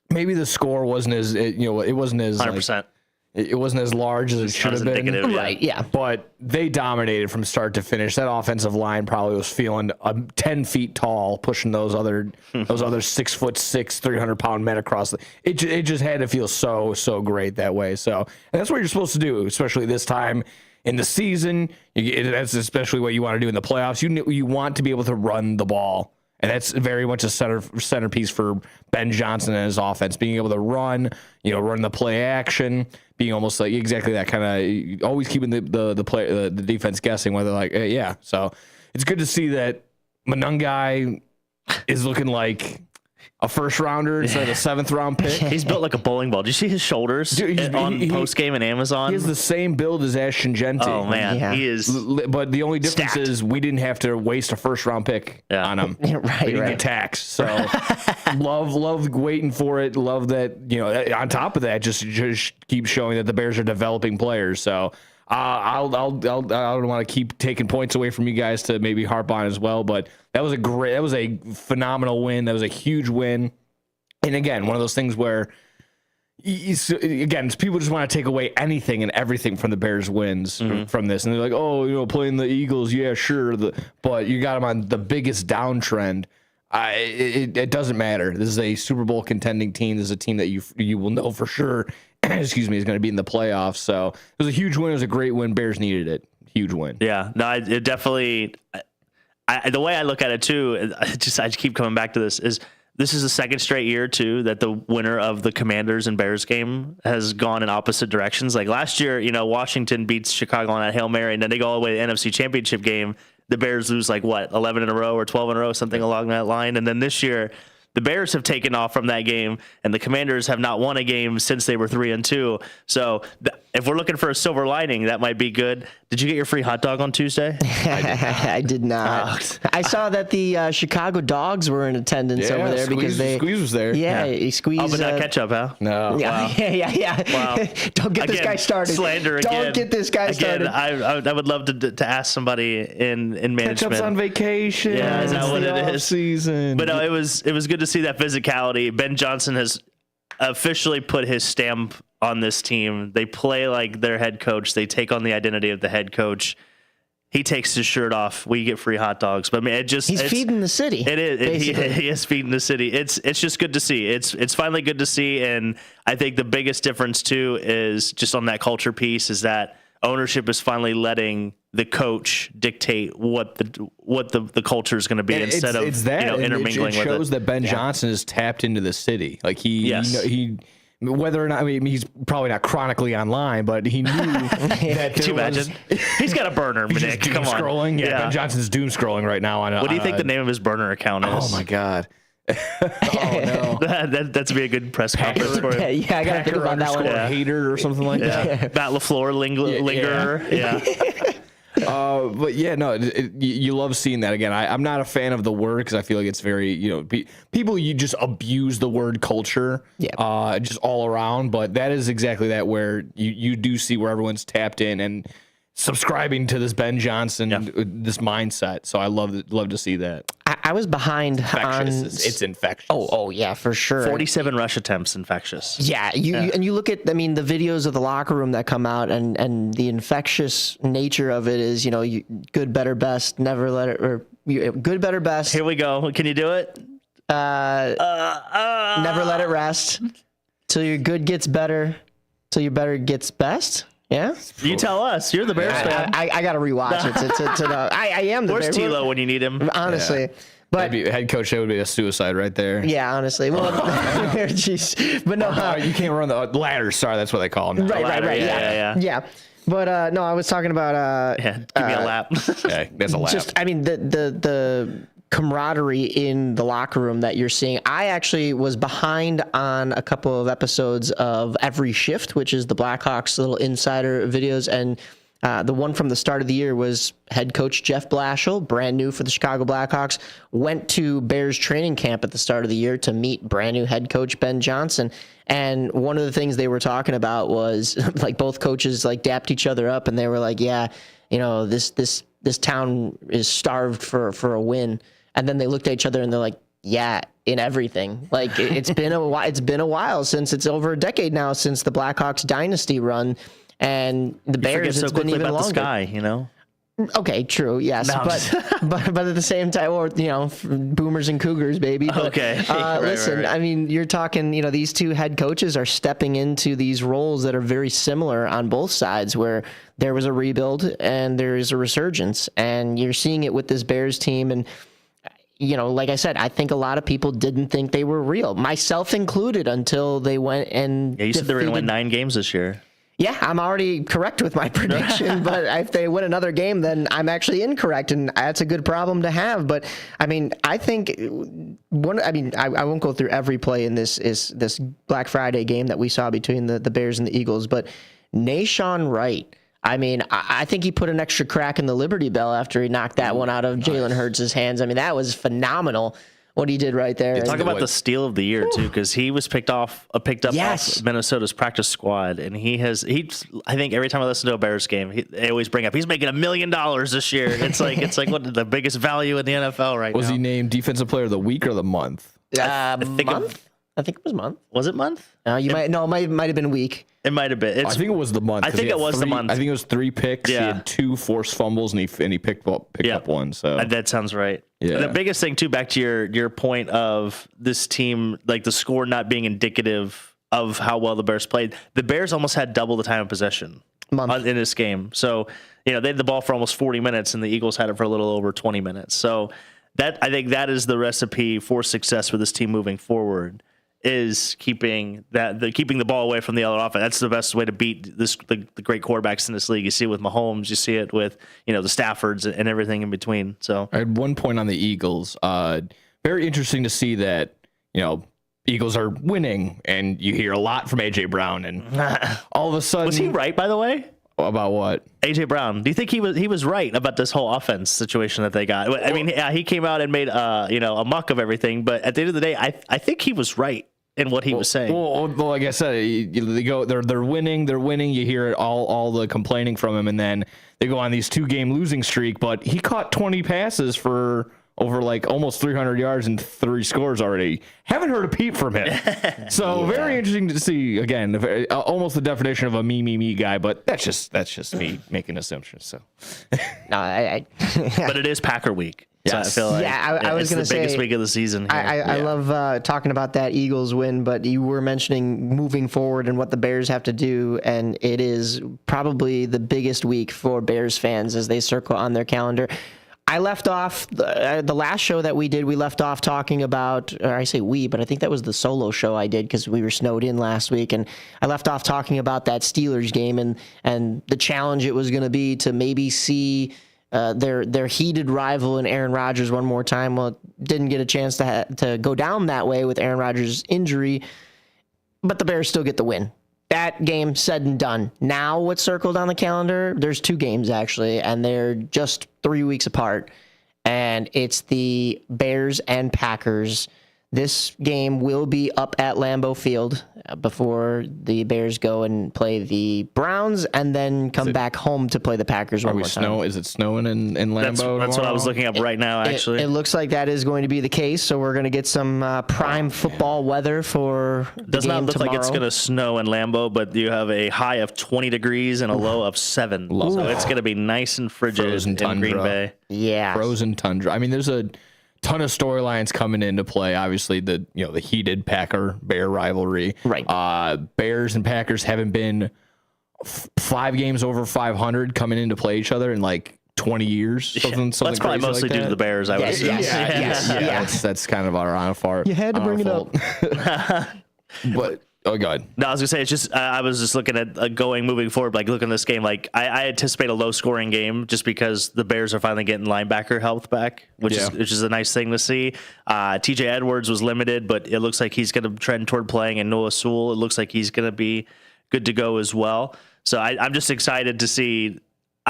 maybe the score wasn't as, it wasn't as 100%. It wasn't as large as it should have been. Right, yeah. But they dominated from start to finish. That offensive line probably was feeling 10 feet tall, pushing those other 6'6", 300-pound men across. It just had to feel so great that way. So, and that's what you're supposed to do, especially this time in the season. That's especially what you want to do in the playoffs. You want to be able to run the ball. And that's very much a centerpiece for Ben Johnson and his offense, being able to run the play action, being almost like exactly that kind of, always keeping the defense guessing whether So it's good to see that Monungai is looking like a first rounder instead of a 7th round pick. He's built like a bowling ball. Did you see his shoulders on post game and Amazon? He has the same build as Ashton Genty. Oh man, he is. But the only difference is we didn't have to waste a 1st round pick on him. We didn't get taxed. So love waiting for it. Love that. On top of that, just keep showing that the Bears are developing players. So. I don't want to keep taking points away from you guys to maybe harp on as well, but that was a phenomenal win. That was a huge win. And again, one of those things where people just want to take away anything and everything from the Bears wins from this. And they're like, playing the Eagles. Yeah, sure. But you got them on the biggest downtrend. It doesn't matter. This is a Super Bowl contending team. This is a team that you will know for sure is going to be in the playoffs. So it was a huge win. It was a great win. Bears needed it. Huge win. Yeah, no, it definitely. The way I look at it too, I just keep coming back to this is the second straight year too that the winner of the Commanders and Bears game has gone in opposite directions. Like last year, Washington beats Chicago on that Hail Mary, and then they go all the way to the NFC Championship game. The Bears lose 11 in a row or 12 in a row, something along that line, and then this year. The Bears have taken off from that game, and the Commanders have not won a game since they were 3-2. So if we're looking for a silver lining, that might be good. Did you get your free hot dog on Tuesday? I did not. I saw that the Chicago Dogs were in attendance over there because Squeeze was there. Yeah, Squeeze. Oh, but not ketchup, huh? No. Yeah, wow. yeah. Wow. Don't get this guy started. Slander again. Don't get this guy started. I would love to ask somebody in management. Ketchup's on vacation. Yeah, is that what it is? Season. But no, it was good to see that physicality. Ben Johnson has officially put his stamp on this team. They play like their head coach. They take on the identity of the head coach. He takes his shirt off. We get free hot dogs. But I mean, he's feeding the city. It is. He is feeding the city. It's just good to see. It's finally good to see. And I think the biggest difference too is just on that culture piece is that ownership is finally letting the coach dictate what the culture is going to be instead of intermingling with it. It shows that Ben Johnson has tapped into the city. Like he whether or not, he's probably not chronically online, but he knew that Could you imagine? He's got a burner, Nick. Come on. Scrolling. Yeah, Ben Johnson's doom scrolling right now. What do you think the name of his burner account is? Oh, my God. Oh, no. That'd be a good press conference for him. Yeah, I got to think about that one. Hater or something like that. Matt LaFleur lingerer. Yeah. But yeah, no, you love seeing that again. I'm not a fan of the word because I feel like it's very, people, you just abuse the word culture, just all around. But that is exactly that where you do see where everyone's tapped in and subscribing to this Ben Johnson, this mindset. So I love to see that. I was behind It's infectious. Oh yeah, for sure. 47 rush attempts, infectious. Yeah, you look at the videos of the locker room that come out, and the infectious nature of it is, good, better, best, never let it, or good, better, best. Here we go. Can you do it? Never let it rest till your good gets better, till your better gets best. Yeah, you tell us. You're the Bears fan. I got to rewatch it. I am the Where's Bears. Tilo when you need him? Honestly, But head coach, that would be a suicide right there. Yeah, honestly. Well, jeez. But no, you can't run the ladder. Sorry, that's what they call them. Right. Yeah. But no, I was talking about give me a lap. Yeah, that's a lap. Just, I mean, the camaraderie in the locker room that you're seeing. I actually was behind on a couple of episodes of Every Shift, which is the Blackhawks little insider videos, and the one from the start of the year was head coach Jeff Blashill, brand new for the Chicago Blackhawks, went to Bears training camp at the start of the year to meet brand new head coach Ben Johnson. And one of the things they were talking about was like both coaches like dapped each other up, and they were like, yeah, you know, this town is starved for a win. And then they looked at each other and they're like, yeah, in everything. Like it's been a while since, it's over a decade now since the Blackhawks dynasty run. And the Bears, it's been even longer. The sky, you know? Okay, true, yes, No, but at the same time, or you know, boomers and cougars, baby. But, okay, listen, right. I mean, you're talking, you know, these two head coaches are stepping into these roles that are very similar on both sides, where there was a rebuild and there is a resurgence, and you're seeing it with this Bears team. And you know, like I said, I think a lot of people didn't think they were real, myself included, until they went and you said they were going to win 9 games this year. Yeah, I'm already correct with my prediction, but if they win another game, then I'm actually incorrect, and that's a good problem to have. But I mean, I think I won't go through every play in this Black Friday game that we saw between the Bears and the Eagles, but Nahshon Wright, I mean, I think he put an extra crack in the Liberty Bell after he knocked that one out of Jalen Hurts' hands. I mean, that was phenomenal what he did right there. Talk about the steal of the year too, because he was picked up off Minnesota's practice squad, and I think every time I listen to a Bears game, they always bring up he's making $1 million this year. It's like what the biggest value in the NFL right now. Was he named Defensive Player of the Week or the month? I think it was month. Was it month? It might have been week. It might have been. I think it was the month. I think it was the month. I think it was 3 picks. Yeah. He had 2 forced fumbles, and he picked up one. So that sounds right. Yeah. The biggest thing too, back to your point of this team, like the score not being indicative of how well the Bears played. The Bears almost had double the time of possession in this game. So you know they had the ball for almost 40 minutes, and the Eagles had it for a little over 20 minutes. So I think that is the recipe for success for this team moving forward. Is keeping the ball away from the other offense. That's the best way to beat the great quarterbacks in this league. You see it with Mahomes, you see it with the Staffords and everything in between. So I had 1 point on the Eagles. Very interesting to see that Eagles are winning, and you hear a lot from AJ Brown, and all of a sudden, was he right? By the way, about what? AJ Brown. Do you think he was right about this whole offense situation that they got? I mean, he came out and made a muck of everything, but at the end of the day, I think he was right in what he was saying. Well, like I said, they're winning. You hear it all the complaining from him, and then they go on these 2-game losing streak. But he caught 20 passes for over like almost 300 yards and 3 scores already. Haven't heard a peep from him. So very interesting to see. Again, almost the definition of a me guy, but that's just me making assumptions. So, no, but it is Packer week. Yes. So I feel like I was going to say the biggest week of the season. Here. I love talking about that Eagles win, but you were mentioning moving forward and what the Bears have to do, and it is probably the biggest week for Bears fans as they circle on their calendar. I left off the last show that we did. We left off talking about, or I say we, but I think that was the solo show I did because we were snowed in last week, and I left off talking about that Steelers game and the challenge it was going to be to maybe see their heated rival in Aaron Rodgers one more time. Well, didn't get a chance to go down that way with Aaron Rodgers' injury, but the Bears still get the win. That game said and done. Now what's circled on the calendar? There's 2 games actually, and they're just 3 weeks apart. And it's the Bears and Packers. This game will be up at Lambeau Field before the Bears go and play the Browns and then come back home to play the Packers one more time. Is it snowing in Lambeau? That's what I was looking up right now, actually. It looks like that is going to be the case, so we're going to get some prime football weather for the Does game not look tomorrow. like it's going to snow in Lambeau, but you have a high of 20 degrees and a low of 7. So it's going to be nice and frigid in Green Bay. Yeah. Frozen tundra. I mean, there's a ton of storylines coming into play. Obviously, the heated Packer-Bear rivalry. Right. Bears and Packers haven't been 5 games over 500 coming into play each other in like 20 years. Something That's probably mostly due to the Bears, I would assume. Yeah. That's kind of our own fault. You had to bring it up. But go ahead. No, I was gonna say it's just I was just looking at moving forward, like looking at this game. Like I anticipate a low scoring game just because the Bears are finally getting linebacker health back, which is a nice thing to see. TJ Edwards was limited, but it looks like he's gonna trend toward playing, and Noah Sewell, it looks like he's gonna be good to go as well. So I'm just excited to see.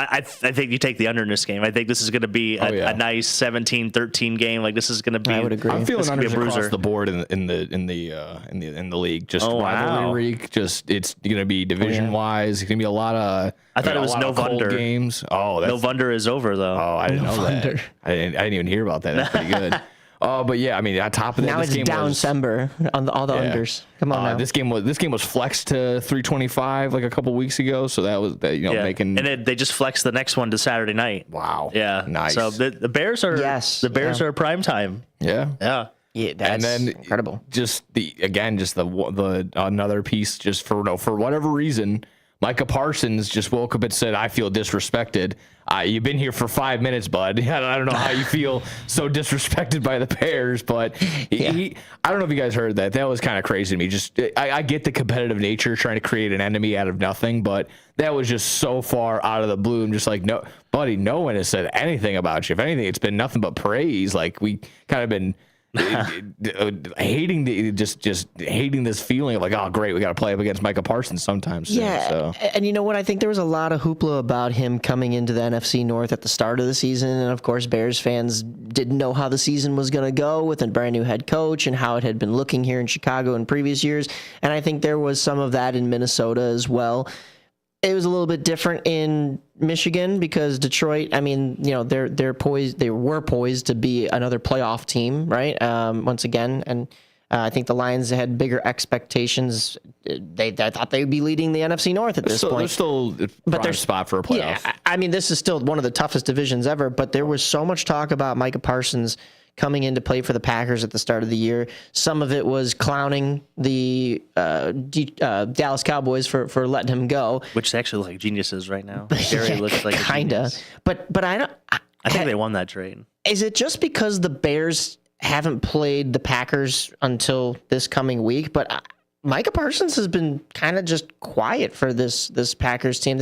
I think you take the under in this game. I think this is going to be a nice 17-13 game. Like this is going to be. I would agree. I'm feeling unders across the board in the league. Just rivalry week. Just it's going to be division wise. It's going to be a lot of. I thought it was no Vunder games. Oh, no Vunder is over though. Oh, I didn't know that. I didn't even hear about that. That's pretty good. But yeah, I mean, on top of that, now it's down December on all the unders. Come on now. This game was flexed to 325 like a couple weeks ago, so that was making. And they just flexed the next one to Saturday night. Wow. Yeah. Nice. So the Bears are are prime time. Yeah. Yeah. Yeah, that's incredible. Just the another piece, just for whatever reason, Micah Parsons just woke up and said, "I feel disrespected." You've been here for 5 minutes, bud. I don't know how you feel so disrespected by the Bears, but I don't know if you guys heard that. That was kind of crazy to me. Just I get the competitive nature, trying to create an enemy out of nothing, but that was just so far out of the blue. And just like, no, buddy, no one has said anything about you. If anything, it's been nothing but praise. Like we kind of been hating hating this feeling of like, oh great, we got to play up against Micah Parsons sometimes soon, and you know what, I think there was a lot of hoopla about him coming into the NFC North at the start of the season, and of course Bears fans didn't know how the season was going to go with a brand new head coach and how it had been looking here in Chicago in previous years, and I think there was some of that in Minnesota as well. It was a little bit different in Michigan because Detroit, I mean, they're poised. They were poised to be another playoff team, right? Once again, and I think the Lions had bigger expectations. They thought they would be leading the NFC North at this point. They're still prime spot for a playoff. Yeah, I mean, this is still one of the toughest divisions ever. But there was so much talk about Micah Parsons coming in to play for the Packers at the start of the year. Some of it was clowning the Dallas Cowboys for letting him go, which actually look like geniuses right now. Gary looks like kinda, but I don't. I think they won that trade. Is it just because the Bears haven't played the Packers until this coming week? But Micah Parsons has been kind of just quiet for this Packers team.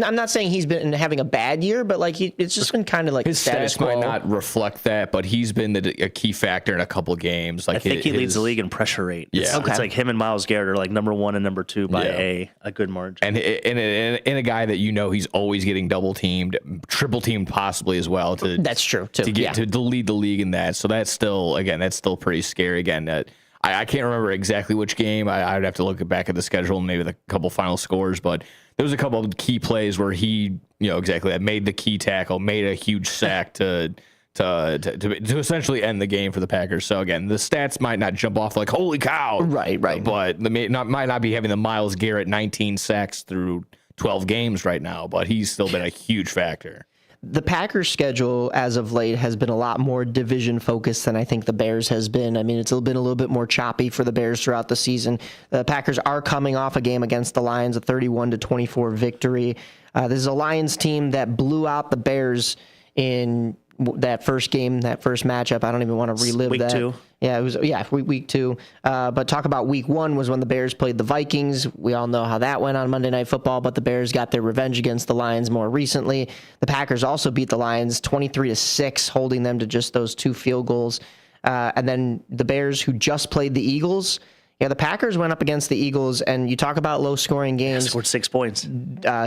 I'm not saying he's been having a bad year, but like it's just been kind of like his stats might not reflect that, but he's been a key factor in a couple games. Like I think he leads the league in pressure rate. It's like him and Myles Garrett are like number 1 and number 2 by a good margin. And a guy that he's always getting double teamed, triple teamed possibly as well. That's true too. To lead the league in that. So that's still pretty scary. Again, I can't remember exactly which game. I'd have to look back at the schedule and maybe the couple final scores, but there was a couple of key plays where he, exactly that made the key tackle, made a huge sack to essentially end the game for the Packers. So again, the stats might not jump off like holy cow, right, but might not be having the Myles Garrett 19 sacks through 12 games right now, but he's still been a huge factor. The Packers' schedule as of late has been a lot more division focused than I think the Bears has been. I mean, it's been a little bit more choppy for the Bears throughout the season. The Packers are coming off a game against the Lions, a 31-24 victory. This is a Lions team that blew out the Bears in that first game, that first matchup. I don't even want to relive week that. 2. Yeah, it was week 2. But talk about week 1 was when the Bears played the Vikings. We all know how that went on Monday Night Football, but the Bears got their revenge against the Lions more recently. The Packers also beat the Lions 23-6, holding them to just those 2 field goals. And then the Bears, who just played the Eagles. Yeah, the Packers went up against the Eagles, and you talk about low-scoring games. Yeah, scored 6 points.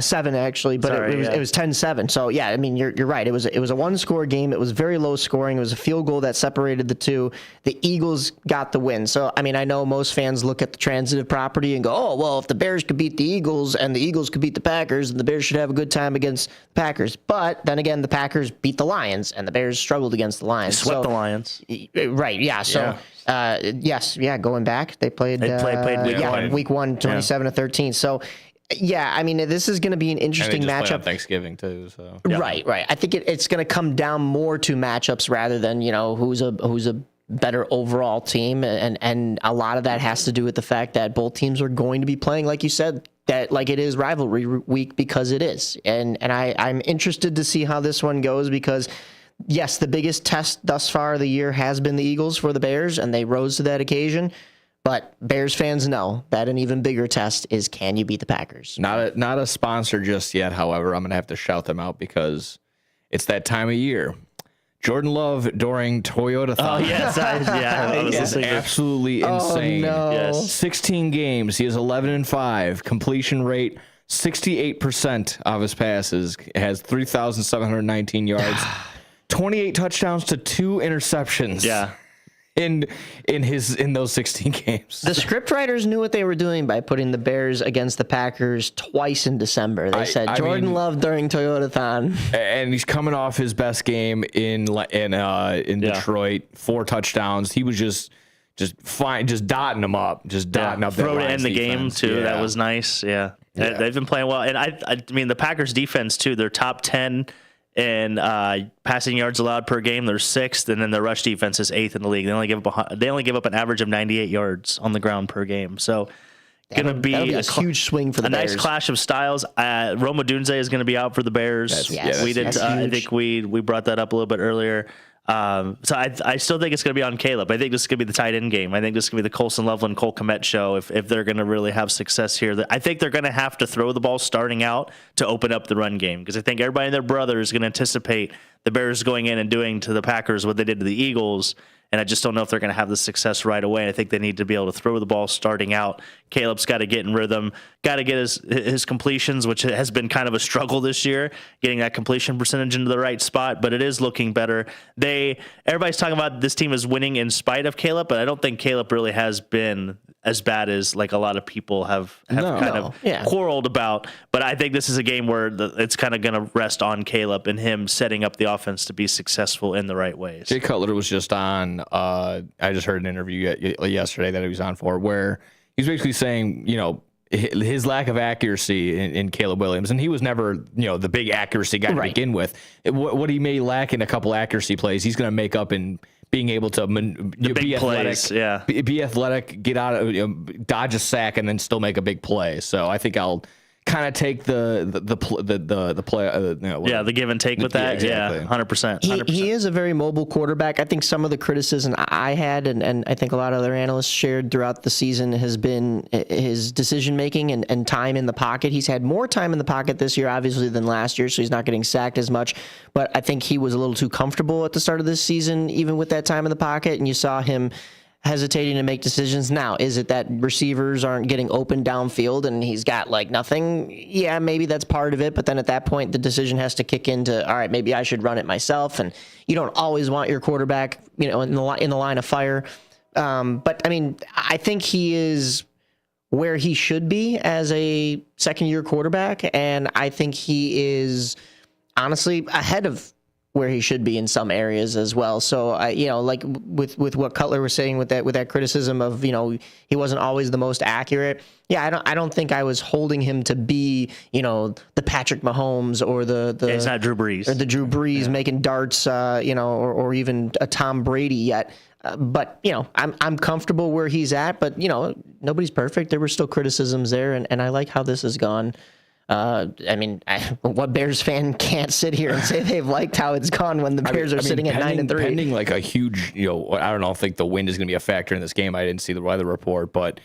7, actually, but it was 10-7. So, yeah, I mean, you're right. It was a one-score game. It was very low-scoring. It was a field goal that separated the two. The Eagles got the win. So, I mean, I know most fans look at the transitive property and go, oh, well, if the Bears could beat the Eagles and the Eagles could beat the Packers, then the Bears should have a good time against the Packers. But then again, the Packers beat the Lions, and the Bears struggled against the Lions. Swept the Lions. Right, yeah. So, going back, they played week 1, 27-13. So, yeah, I mean, this is going to be an interesting matchup. On Thanksgiving too. So right. I think it's going to come down more to matchups rather than who's a better overall team, and a lot of that has to do with the fact that both teams are going to be playing, like you said, that like it is rivalry week because it is. And I'm interested to see how this one goes because, yes, the biggest test thus far of the year has been the Eagles for the Bears, and they rose to that occasion. But Bears fans know that an even bigger test is, can you beat the Packers? Not a sponsor just yet, however. I'm going to have to shout them out because it's that time of year. Jordan Love during Toyota-thon. Oh, yes. I was listening. Absolutely insane. No. Yes. 16 games. He is 11-5. Completion rate, 68% of his passes. Has 3,719 yards. 28 touchdowns to 2 interceptions. Yeah. In those 16 games. The scriptwriters knew what they were doing by putting the Bears against the Packers twice in December. They said Jordan Love during Toyota-thon. And he's coming off his best game in Detroit, 4 touchdowns. He was just fine, just dotting them up, Throw to end the game too. Yeah. That was nice. Yeah. They've been playing well, and I mean the Packers defense too. They're top 10 in passing yards allowed per game. They're 6th, and then their rush defense is 8th in the league. They only give up an average of 98 yards on the ground per game. So going to be a huge swing for the Bears. Nice clash of styles. Rome Odunze is going to be out for the Bears. I think we brought that up a little bit earlier. So I still think it's going to be on Caleb. I think this is going to be the tight end game. I think this is going to be the Colson Loveland, Cole Kmet show if they're going to really have success here. I think they're going to have to throw the ball starting out to open up the run game because I think everybody and their brother is going to anticipate the Bears going in and doing to the Packers what they did to the Eagles. And I just don't know if they're going to have the success right away. I think they need to be able to throw the ball starting out. Caleb's got to get in rhythm, got to get his completions, which has been kind of a struggle this year, getting that completion percentage into the right spot, but it is looking better. Everybody's talking about this team is winning in spite of Caleb, but I don't think Caleb really has been as bad as like a lot of people have quarreled about. But I think this is a game where it's kind of going to rest on Caleb and him setting up the offense to be successful in the right ways. Jay Cutler was just on, I just heard an interview yesterday that he was on for where he's basically saying, his lack of accuracy in Caleb Williams, and he was never, the big accuracy guy to begin with. What he may lack in a couple accuracy plays, he's going to make up in being able to be athletic, be athletic, get out of, dodge a sack, and then still make a big play. So I think I'll kind of take the play. The give and take with that. Yeah, exactly. 100%. He is a very mobile quarterback. I think some of the criticism I had, and I think a lot of other analysts shared throughout the season, has been his decision making and time in the pocket. He's had more time in the pocket this year, obviously, than last year, so he's not getting sacked as much. But I think he was a little too comfortable at the start of this season, even with that time in the pocket, and you saw him hesitating to make decisions. Now, is it that receivers aren't getting open downfield and he's got like nothing? Yeah, maybe that's part of it. But then at that point, the decision has to kick into, all right, maybe I should run it myself. And you don't always want your quarterback, in the line of fire. But I mean, I think he is where he should be as a second-year quarterback, and I think he is honestly ahead of where he should be in some areas as well. So like with what Cutler was saying with that criticism of, he wasn't always the most accurate. Yeah, I don't think I was holding him to be, the Patrick Mahomes or the it's not Drew Brees. Or the Drew Brees making darts, or even a Tom Brady yet. But I'm comfortable where he's at, but nobody's perfect. There were still criticisms there, and I like how this has gone. What Bears fan can't sit here and say they've liked how it's gone when the Bears are sitting at 9-3? Pending like a huge, I don't think the wind is going to be a factor in this game. I didn't see the weather report, but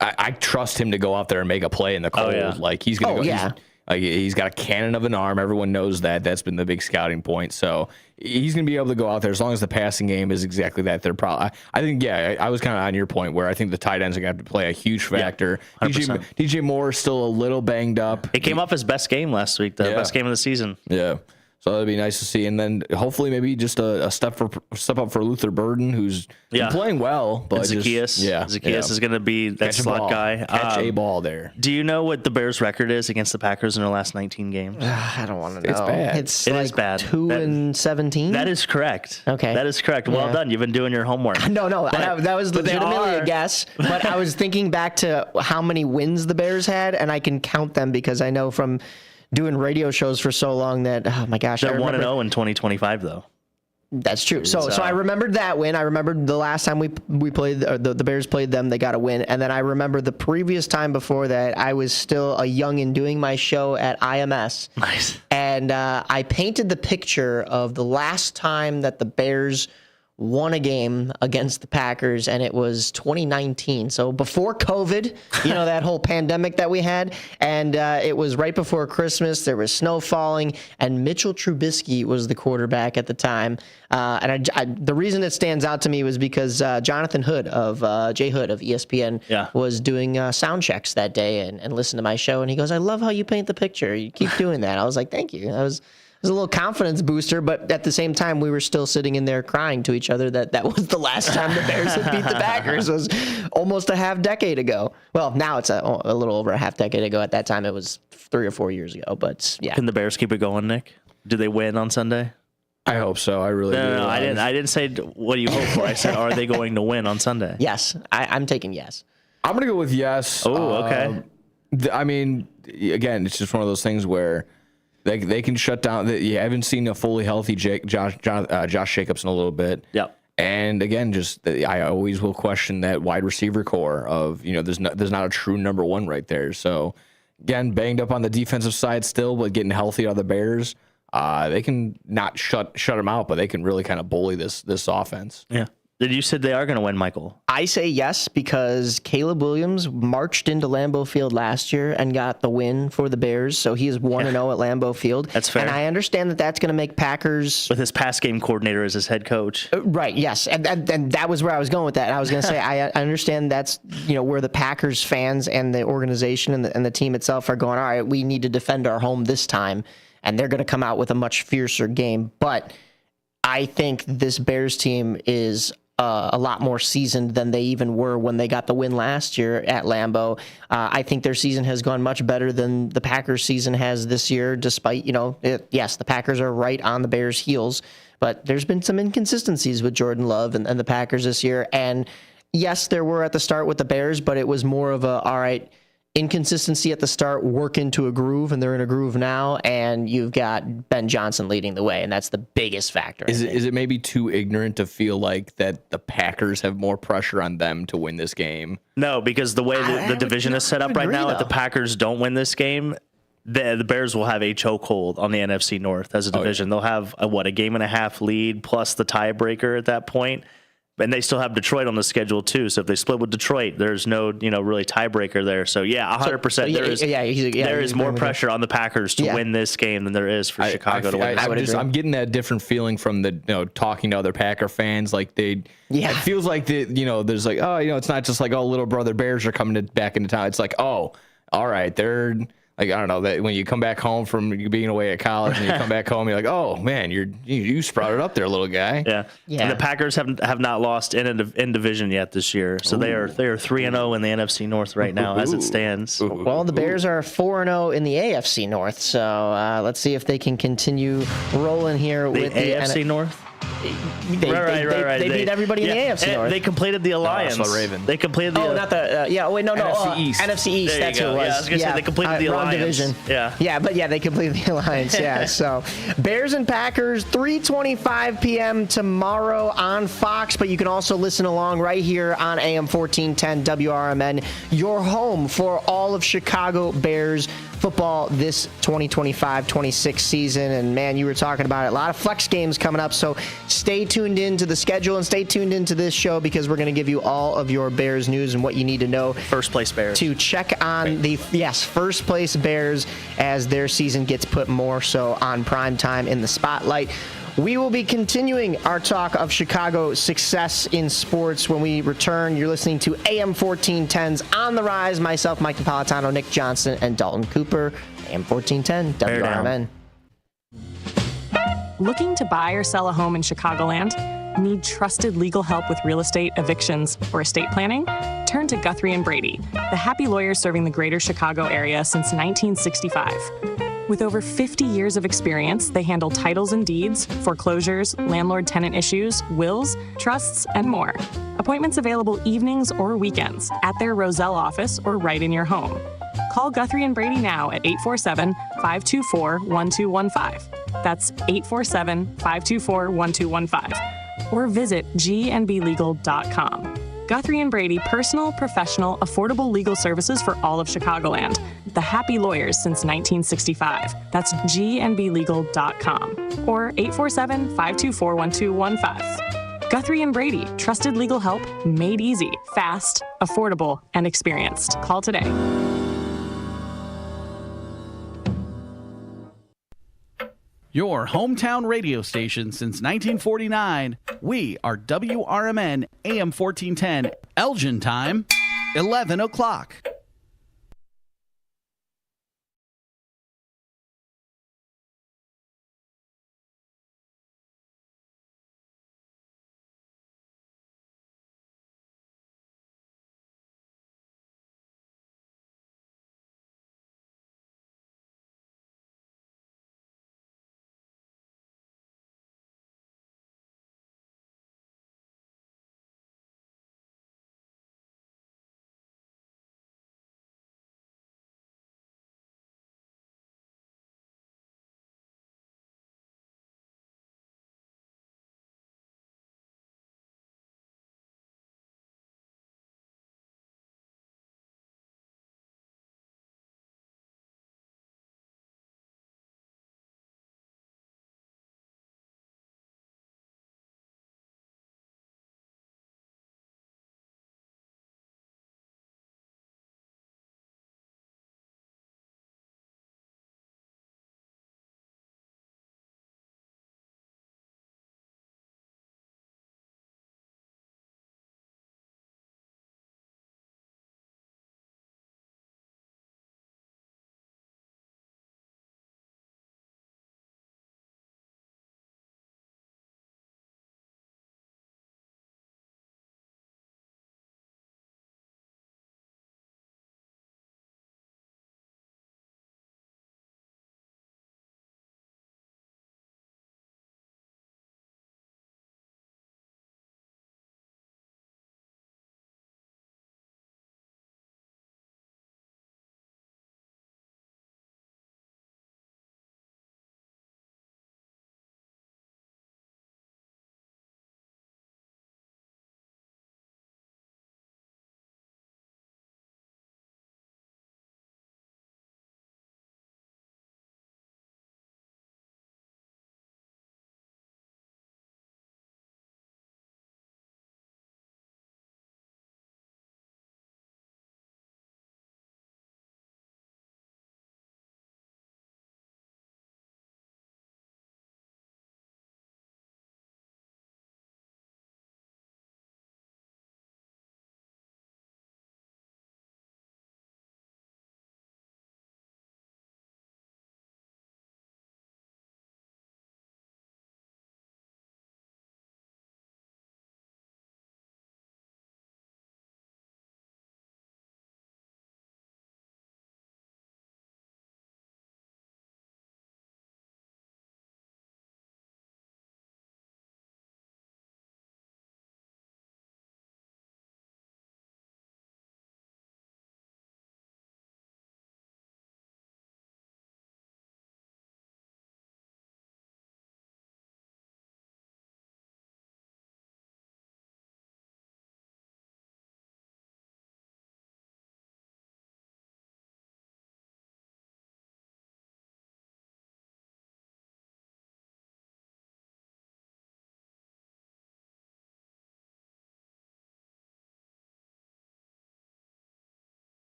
I trust him to go out there and make a play in the cold. Oh, yeah. Like he's going to go. Yeah. He's got a cannon of an arm. Everyone knows that. That's been the big scouting point. So he's going to be able to go out there as long as the passing game is exactly that. They're probably. I think. Yeah, I was kind of on your point where I think the tight ends are going to have to play a huge factor. Yeah, DJ Moore is still a little banged up. It came off his best game last week. The best game of the season. Yeah. So that'd be nice to see, and then hopefully maybe just a step up for Luther Burden, who's been playing well. But Zacchaeus, is going to be that slot guy. Catch a ball there. Do you know what the Bears' record is against the Packers in their last 19 games? I don't want to know. It's bad. It is bad. 2-17. That is correct. Okay, that is correct. Well done. You've been doing your homework. No, that was legitimately a guess. But I was thinking back to how many wins the Bears had, and I can count them because I know from doing radio shows for so long that, oh my gosh. They're 1-0 in 2025, though. That's true. So I remembered that win. I remembered the last time we played, the Bears played them, they got a win. And then I remember the previous time before that, I was still a youngin' doing my show at IMS. Nice. And I painted the picture of the last time that the Bears won a game against the Packers, and it was 2019. So before COVID, that whole pandemic that we had, and it was right before Christmas. There was snow falling, and Mitchell Trubisky was the quarterback at the time. And the reason it stands out to me was because Jonathan Hood Jay Hood of ESPN was doing sound checks that day and listened to my show, and he goes, "I love how you paint the picture. You keep doing that." I was like, "Thank you." It was a little confidence booster, but at the same time, we were still sitting in there crying to each other that was the last time the Bears had beat the Packers. It was almost a half decade ago. Well, now it's a little over a half decade ago. At that time, it was 3 or 4 years ago. But yeah, can the Bears keep it going, Nick? Do they win on Sunday? I hope so. I really do. No, I didn't say what do you hope for. I said, are they going to win on Sunday? Yes, I'm taking yes. I'm gonna go with yes. Oh, okay. I mean, again, it's just one of those things where they can shut down. You haven't seen a fully healthy Josh Jacobs in a little bit. Yep. And again, I always will question that wide receiver core of there's not a true number one right there. So again, banged up on the defensive side still, but getting healthy out of the Bears, they can not shut them out, but they can really kind of bully this offense. Yeah. You said they are going to win, Michael. I say yes because Caleb Williams marched into Lambeau Field last year and got the win for the Bears. So he is 1-0 at Lambeau Field. That's fair. And I understand that's going to make Packers... with his pass game coordinator as his head coach. Right, yes. And that was where I was going with that. And I was going to say, I understand that's where the Packers fans and the organization and the team itself are going, all right, we need to defend our home this time. And they're going to come out with a much fiercer game. But I think this Bears team is... a lot more seasoned than they even were when they got the win last year at Lambeau. I think their season has gone much better than the Packers' season has this year, despite, yes, the Packers are right on the Bears' heels, but there's been some inconsistencies with Jordan Love and the Packers this year. And yes, there were at the start with the Bears, but it was more of all right, inconsistency at the start, work into a groove, and they're in a groove now, and you've got Ben Johnson leading the way, and that's the biggest factor. Is it maybe too ignorant to feel like that the Packers have more pressure on them to win this game? No, because the way the division is set up right now, if the Packers don't win this game, the Bears will have a chokehold on the NFC North as a division. They'll have a game and a half lead plus the tiebreaker at that point. And they still have Detroit on the schedule too. So if they split with Detroit, there's no, really tiebreaker there. So yeah, 100%. There is more pressure on the Packers to win this game than there is for Chicago to win. I'm getting that different feeling from the talking to other Packer fans. Like it feels like there's like, it's not just like, little brother Bears are coming back into town. It's like, all right, they're. Like, I don't know, that when you come back home from being away at college and you come back home, you're like, oh, man, you sprouted up there, little guy. Yeah. And the Packers have not lost in division yet this year. So they are 3-0 in the NFC North right now as it stands. Well, the Bears are 4-0 in the AFC North. So let's see if they can continue rolling here with the AFC North. They beat everybody in the AFC North. They completed the alliance. That's Raven. They completed the. not the. NFC East. NFC East. That's who it was. Yeah, I was gonna say they completed the alliance. Division. Yeah. But they completed the alliance. Yeah. So Bears and Packers, 3:25 p.m. tomorrow on Fox. But you can also listen along right here on AM 1410 WRMN, your home for all of Chicago Bears football this 2025-26 season. And man, you were talking about it. A lot of flex games coming up. So stay tuned into the schedule and stay tuned into this show because we're going to give you all of your Bears news and what you need to know. First place Bears. To check on first place Bears as their season gets put more so on prime time in the spotlight. We will be continuing our talk of Chicago success in sports when we return. You're listening to AM 1410's On the Rise. Myself, Mike Napolitano, Nick Johnson, and Dalton Cooper. AM 1410, WRMN. Looking to buy or sell a home in Chicagoland? Need trusted legal help with real estate, evictions, or estate planning? Turn to Guthrie & Brady, the happy lawyers serving the greater Chicago area since 1965. With over 50 years of experience, they handle titles and deeds, foreclosures, landlord-tenant issues, wills, trusts, and more. Appointments available evenings or weekends at their Roselle office or right in your home. Call Guthrie & Brady now at 847-524-1215. That's 847-524-1215. Or visit gnblegal.com. Guthrie and Brady, personal, professional, affordable legal services for all of Chicagoland. The happy lawyers since 1965. That's gnblegal.com. Or 847-524-1215. Guthrie and Brady, trusted legal help made easy, fast, affordable, and experienced. Call today. Your hometown radio station since 1949. We are WRMN AM 1410. Elgin time, 11 o'clock.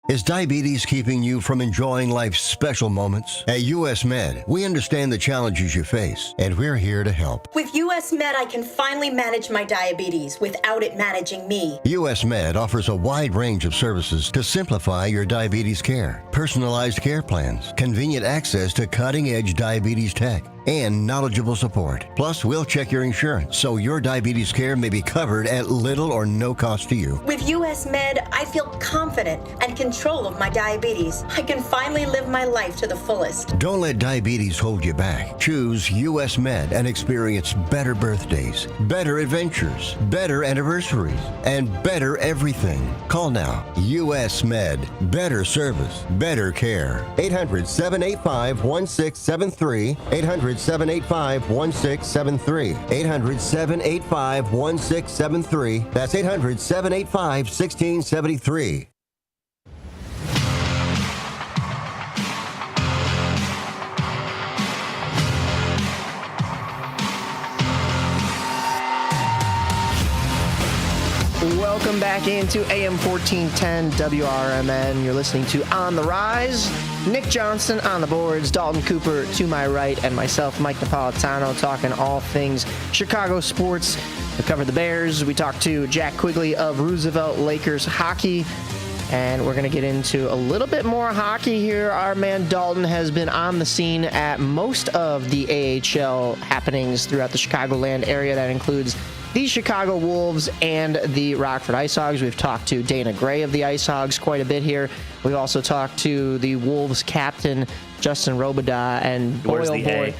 Is diabetes keeping you from enjoying life's special moments? At US Med, we understand the challenges you face, and we're here to help. With US Med, I can finally manage my diabetes without it managing me. US Med offers a wide range of services to simplify your diabetes care. Personalized care plans, convenient access to cutting-edge diabetes tech, and knowledgeable support. Plus, we'll check your insurance so your diabetes care may be covered at little or no cost to you. With US Med, I feel confident and control of my diabetes. I can finally live my life to the fullest. Don't let diabetes hold you back. Choose US Med and experience better birthdays, better adventures, better anniversaries, and better everything. Call now. US Med. Better service, better care. 800-785-1673. 800-785-1673. 800-785-1673. That's 800-785-1673. Welcome back into AM 1410 WRMN. You're listening to On the Rise. Nick Johnson on the boards, Dalton Cooper to my right, and myself, Mike Napolitano, talking all things Chicago sports. We covered the Bears. We talked to Jack Quigley of Roosevelt Lakers hockey. And we're going to get into a little bit more hockey here. Our man Dalton has been on the scene at most of the AHL happenings throughout the Chicagoland area. That includes the Chicago Wolves and the Rockford Ice Hogs. We've talked to Dana Gray of the Ice Hogs quite a bit here. We've also talked to the Wolves captain, Justin Robidas, and boy, oh boy.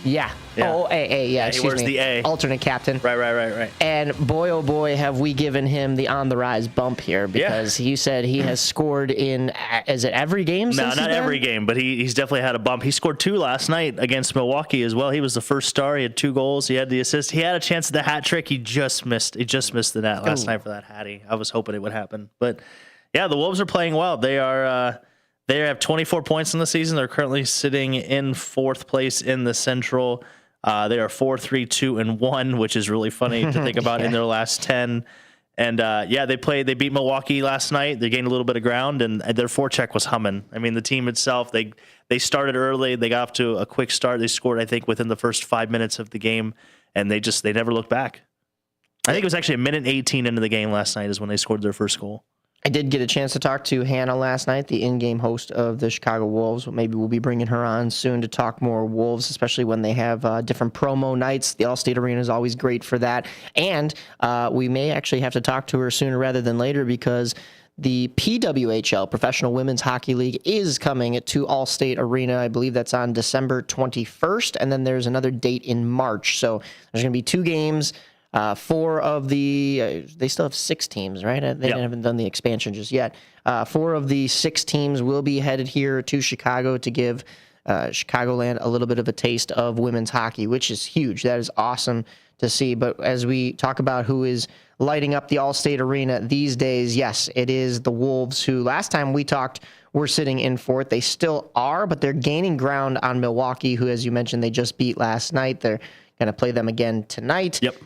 Yeah. Excuse he wears me. The A. Alternate captain. Right. And boy, oh boy, have we given him the on the rise bump here, because he said he has scored in, is it every game since No, not every game, but he's definitely had a bump. He scored 2 last night against Milwaukee as well. He was the first star. He had 2 goals. He had the assist. He had a chance at the hat trick. He just missed the net last night for that hattie. I was hoping it would happen. But yeah, the Wolves are playing well. They have 24 points in the season. They're currently sitting in 4th place in the Central. They are 4-3-2-1, which is really funny to think about in their last 10. And they beat Milwaukee last night. They gained a little bit of ground, and their forecheck was humming. I mean, the team itself, they started early. They got off to a quick start. They scored, I think, within the first 5 minutes of the game, and they never looked back. I think it was actually a minute 18 into the game last night is when they scored their first goal. I did get a chance to talk to Hannah last night, the in-game host of the Chicago Wolves. Maybe we'll be bringing her on soon to talk more Wolves, especially when they have different promo nights. The Allstate Arena is always great for that. And we may actually have to talk to her sooner rather than later, because the PWHL, Professional Women's Hockey League, is coming to Allstate Arena. I believe that's on December 21st, and then there's another date in March. So there's going to be 2 games. 4 of the they still have 6 teams, right? They haven't done the expansion just yet. 4 of the 6 teams will be headed here to Chicago to give Chicagoland a little bit of a taste of women's hockey, which is huge. That is awesome to see. But as we talk about who is lighting up the Allstate Arena these days, yes, it is the Wolves, who last time we talked were sitting in 4th. They still are, but they're gaining ground on Milwaukee, who, as you mentioned, they just beat last night. They're going to play them again tonight. Yep.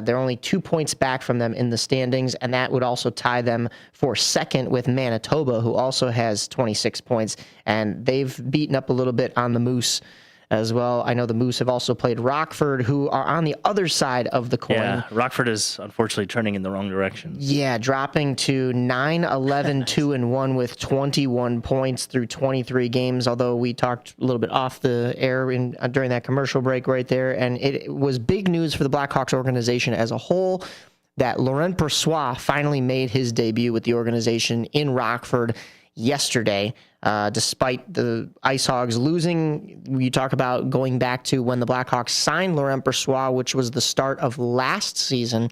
They're only 2 points back from them in the standings, and that would also tie them for 2nd with Manitoba, who also has 26 points, and they've beaten up a little bit on the Moose as well. I know the Moose have also played Rockford, who are on the other side of the coin. Yeah, Rockford is unfortunately turning in the wrong direction. Yeah, dropping to 9-11-2-1 with 21 points through 23 games, although we talked a little bit off the air during that commercial break right there, and it was big news for the Blackhawks organization as a whole that Laurent Brossoit finally made his debut with the organization in Rockford yesterday. Despite the Ice Hogs losing, you talk about going back to when the Blackhawks signed Laurent Brossoit, which was the start of last season.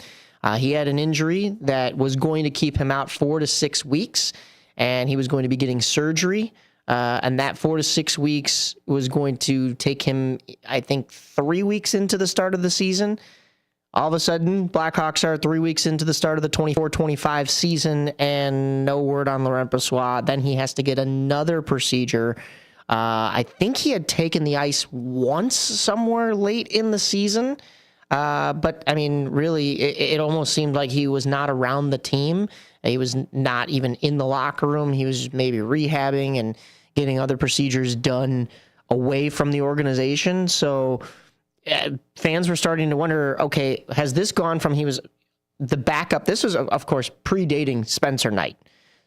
He had an injury that was going to keep him out 4 to 6 weeks, and he was going to be getting surgery. And that 4 to 6 weeks was going to take him, I think, 3 weeks into the start of the season. All of a sudden, Blackhawks are 3 weeks into the start of the 24-25 season, and no word on Laurent Brossoit. Then he has to get another procedure. I think he had taken the ice once somewhere late in the season. But I mean, really, it almost seemed like he was not around the team. He was not even in the locker room. He was maybe rehabbing and getting other procedures done away from the organization. So fans were starting to wonder, okay, has this gone from he was the backup? This was, of course, predating Spencer Knight.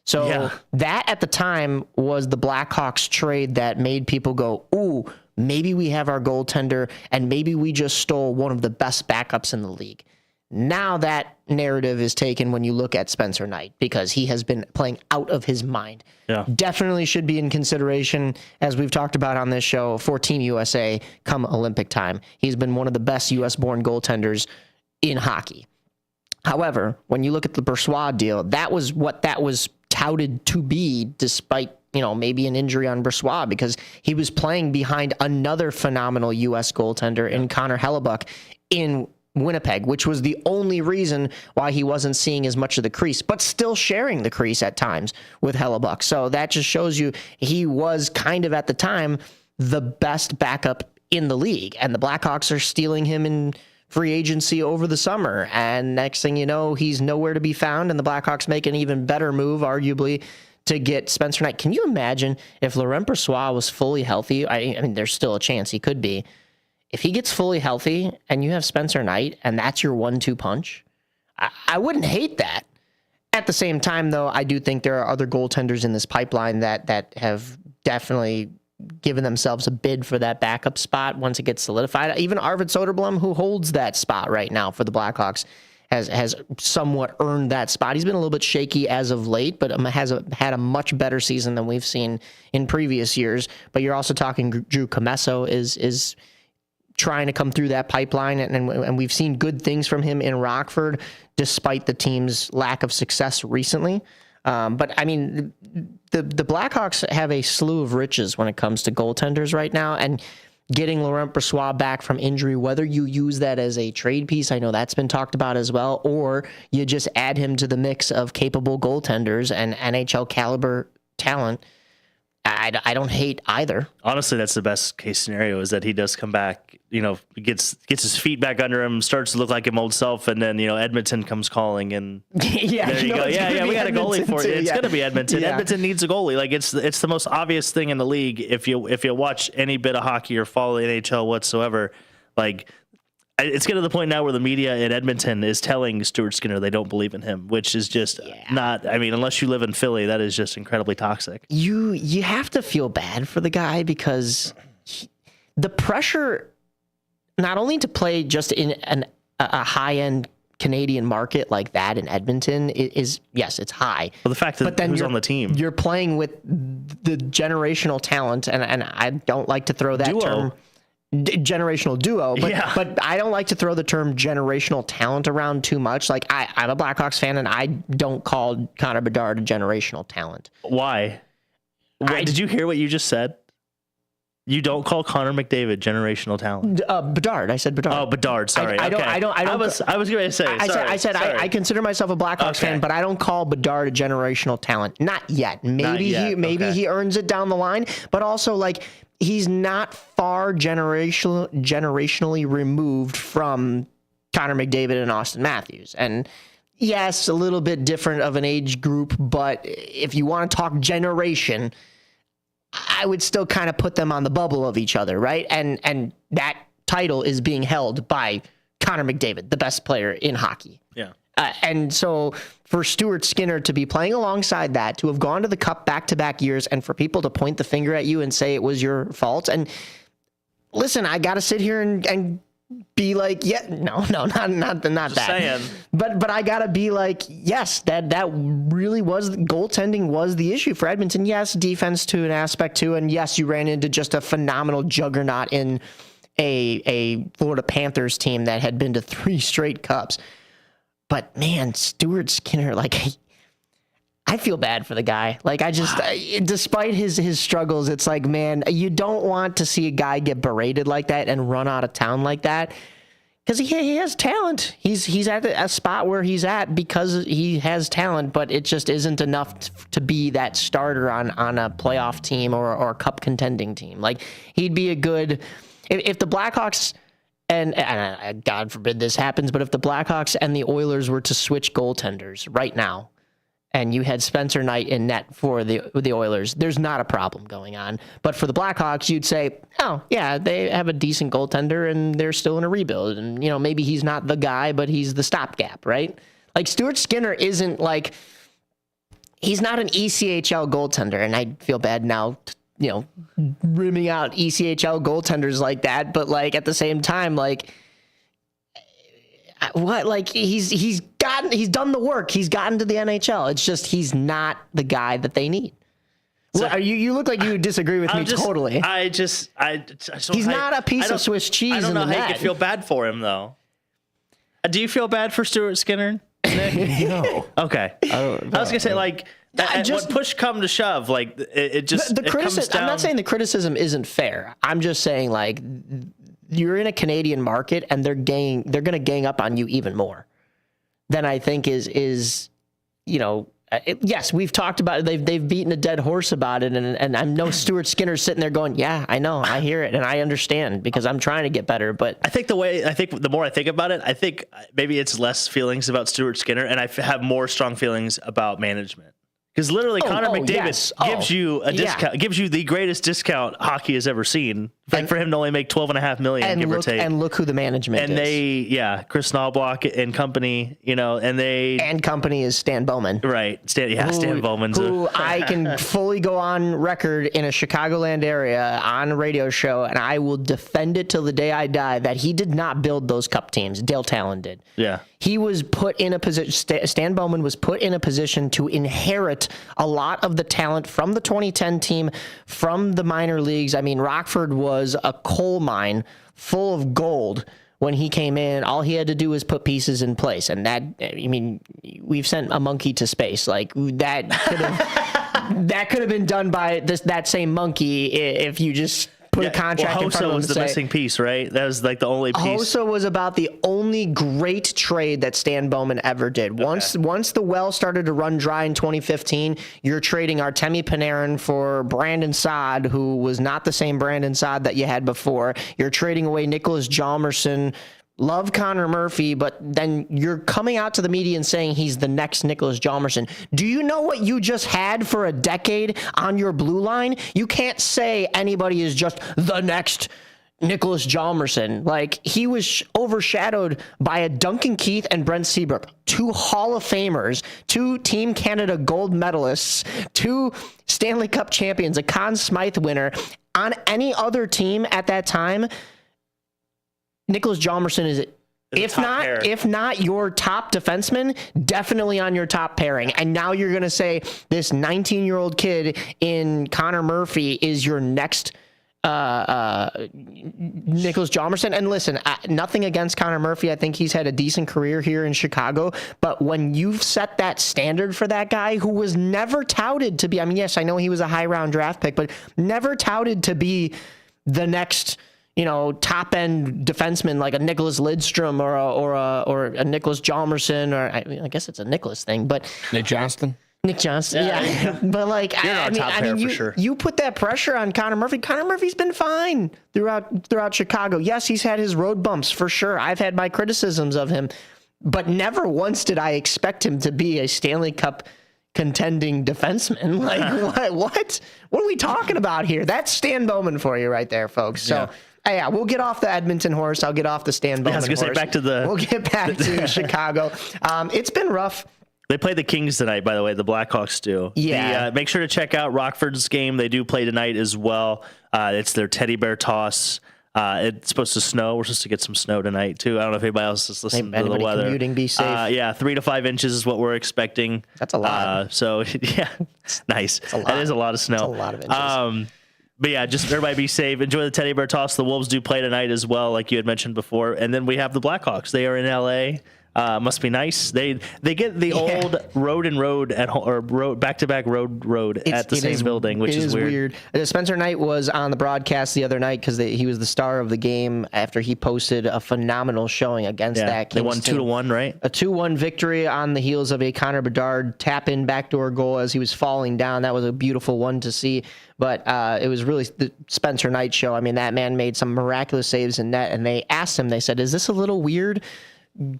So that at the time was the Blackhawks trade that made people go, ooh, maybe we have our goaltender and maybe we just stole one of the best backups in the league. Now that narrative is taken when you look at Spencer Knight because he has been playing out of his mind. Yeah. Definitely should be in consideration, as we've talked about on this show, for Team USA come Olympic time. He's been one of the best U.S.-born goaltenders in hockey. However, when you look at the Brossoit deal, that was what that was touted to be, despite, maybe an injury on Brossoit, because he was playing behind another phenomenal U.S. goaltender in Connor Hellebuck in Winnipeg, which was the only reason why he wasn't seeing as much of the crease, but still sharing the crease at times with Hellebuck. So that just shows you he was kind of at the time the best backup in the league, and the Blackhawks are stealing him in free agency over the summer. And next thing you know, he's nowhere to be found, and the Blackhawks make an even better move, arguably, to get Spencer Knight. Can you imagine if Laurent Brossoit was fully healthy? I mean, there's still a chance he could be. If he gets fully healthy and you have Spencer Knight and that's your 1-2 punch, I wouldn't hate that. At the same time, though, I do think there are other goaltenders in this pipeline that have definitely given themselves a bid for that backup spot once it gets solidified. Even Arvid Soderblom, who holds that spot right now for the Blackhawks, has somewhat earned that spot. He's been a little bit shaky as of late, but has had a much better season than we've seen in previous years. But you're also talking Drew Commesso is trying to come through that pipeline, and we've seen good things from him in Rockford, despite the team's lack of success recently. But I mean, the Blackhawks have a slew of riches when it comes to goaltenders right now, and getting Laurent Brossoit back from injury, whether you use that as a trade piece, I know that's been talked about as well, or you just add him to the mix of capable goaltenders and NHL caliber talent, I don't hate either. Honestly, that's the best case scenario, is that he does come back, gets his feet back under him, starts to look like his old self, and then, Edmonton comes calling, and there you go. Yeah, we got a goalie for you. It's going to be Edmonton. Yeah. Edmonton needs a goalie. Like, it's the most obvious thing in the league. If you watch any bit of hockey or follow the NHL whatsoever, like, it's getting to the point now where the media in Edmonton is telling Stuart Skinner they don't believe in him, which is just not, I mean, unless you live in Philly, that is just incredibly toxic. You have to feel bad for the guy, because the pressure, not only to play just in a high-end Canadian market like that in Edmonton is yes, it's high. Well, the fact that who's on the team, you're playing with the generational talent, and I don't like to throw that term. Generational duo, but I don't like to throw the term generational talent around too much. Like, I'm a Blackhawks fan, and I don't call Connor Bedard a generational talent. Why? Did you hear what you just said? You don't call Connor McDavid generational talent. Bedard. I said Bedard. Oh, Bedard. Sorry. I was going to say. I consider myself a Blackhawks fan, but I don't call Bedard a generational talent. Not yet. Maybe he earns it down the line, but also, like, he's not far generationally removed from Connor McDavid and Austin Matthews. And yes, a little bit different of an age group, but if you want to talk generation, I would still kind of put them on the bubble of each other, right? And that title is being held by Connor McDavid, the best player in hockey. Yeah. And so for Stuart Skinner to be playing alongside that, to have gone to the Cup back-to-back years, and for people to point the finger at you and say it was your fault. And listen, I got to sit here and be like, not that. Saying. But I got to be like, yes, that really was, goaltending was the issue for Edmonton. Yes, defense to an aspect too. And yes, you ran into just a phenomenal juggernaut in a Florida Panthers team that had been to 3 straight Cups. But man, Stuart Skinner, like, I feel bad for the guy. Like, despite his struggles, it's like, man, you don't want to see a guy get berated like that and run out of town like that, because he has talent. He's at a spot where he's at because he has talent, but it just isn't enough to be that starter on a playoff team or a Cup contending team. Like, he'd be a good, if the Blackhawks and God forbid this happens, but if the Blackhawks and the Oilers were to switch goaltenders right now, and you had Spencer Knight in net for the Oilers, there's not a problem going on. But for the Blackhawks, you'd say, oh, yeah, they have a decent goaltender, and they're still in a rebuild. And, maybe he's not the guy, but he's the stopgap, right? Like, Stuart Skinner isn't like, he's not an ECHL goaltender, and I feel bad now, rimming out ECHL goaltenders like that, but, like, at the same time, like, what? Like, he's done the work. He's gotten to the NHL. It's just he's not the guy that they need. So, well, you look like you disagree with me totally. He's not a piece of Swiss cheese. I don't know in the how net. you can feel bad for him though. Do you feel bad for Stuart Skinner? No. Okay. I was gonna say like. When push come to shove, like it just the criticism. I'm not saying the criticism isn't fair. I'm just saying like you're in a Canadian market and they're going to gang up on you even more than I think is yes, we've talked about it. They've beaten a dead horse about it. And I know Stuart Skinner's sitting there going, yeah, I know, I hear it. And I understand because I'm trying to get better. But I think the more I think about it, I think maybe it's less feelings about Stuart Skinner and I have more strong feelings about management. Because literally, Connor McDavid gives you a discount, gives you the greatest discount hockey has ever seen. Like for him to only make $12.5 million, give or take. And look who the management is. Chris Knobloch and company, and company is Stan Bowman, right? Stan Bowman's who I can fully go on record in a Chicagoland area on a radio show, and I will defend it till the day I die that he did not build those cup teams. Dale Talon did. Yeah. He was put in a position, Stan Bowman was put in a position to inherit a lot of the talent from the 2010 team, from the minor leagues. I mean, Rockford was a coal mine full of gold when he came in. All he had to do was put pieces in place. And that, I mean, we've sent a monkey to space. Like, that could have been done by that same monkey if you just put a contract in front of him. Hossa was the missing piece, right? That was like the only piece. Hossa was about the only great trade that Stan Bowman ever did. Okay. Once the well started to run dry in 2015, you're trading Artemi Panarin for Brandon Saad, who was not the same Brandon Saad that you had before. You're trading away Nicholas Hjalmarsson. Love Connor Murphy, but then you're coming out to the media and saying he's the next Nicholas Hjalmarsson. Do you know what you just had for a decade on your blue line? You can't say anybody is just the next Nicholas Hjalmarsson. Like, he was overshadowed by a Duncan Keith and Brent Seabrook, two Hall of Famers, two Team Canada gold medalists, two Stanley Cup champions, a Conn Smythe winner. On any other team at that time, Nicholas Hjalmarsson is if not your top defenseman, definitely on your top pairing. And now you're going to say this 19-year-old kid in Connor Murphy is your next Nicholas Hjalmarsson. And listen, nothing against Connor Murphy. I think he's had a decent career here in Chicago. But when you've set that standard for that guy who was never touted to be, I mean, yes, I know he was a high-round draft pick, but never touted to be the next top end defenseman like a Nicholas Lidstrom or a Nicholas Hjalmarsson, or I guess it's a Nicholas thing, but Nick Johnston. Yeah. But like, you put that pressure on Connor Murphy. Connor Murphy's been fine throughout Chicago. Yes, he's had his road bumps for sure. I've had my criticisms of him, but never once did I expect him to be a Stanley Cup contending defenseman. Like, what are we talking about here? That's Stan Bowman for you right there, folks. So. Yeah, we'll get off the Edmonton horse. I'll get off the Stan Bowman horse. We'll get back to Chicago. It's been rough. They play the Kings tonight, by the way. The Blackhawks do. Yeah. Make sure to check out Rockford's game. They do play tonight as well. It's their teddy bear toss. It's supposed to snow. We're supposed to get some snow tonight, too. I don't know if anybody else is listening to the weather. Commuting, be safe. 3 to 5 inches is what we're expecting. That's a lot. So, yeah, it's nice. That is a lot of snow. That's a lot of inches. But yeah, just everybody be safe. Enjoy the teddy bear toss. The Wolves do play tonight as well, like you had mentioned before. And then we have the Blackhawks. They are in LA. Must be nice. They get the old road and road at home, or road back-to-back road at the same building, which is weird. Spencer Knight was on the broadcast the other night because he was the star of the game after he posted a phenomenal showing against that Kings They won team. 2-1, right? A 2-1 victory on the heels of a Connor Bedard tap-in backdoor goal as he was falling down. That was a beautiful one to see. But it was really the Spencer Knight show. I mean, that man made some miraculous saves in net, and they asked him, they said, is this a little weird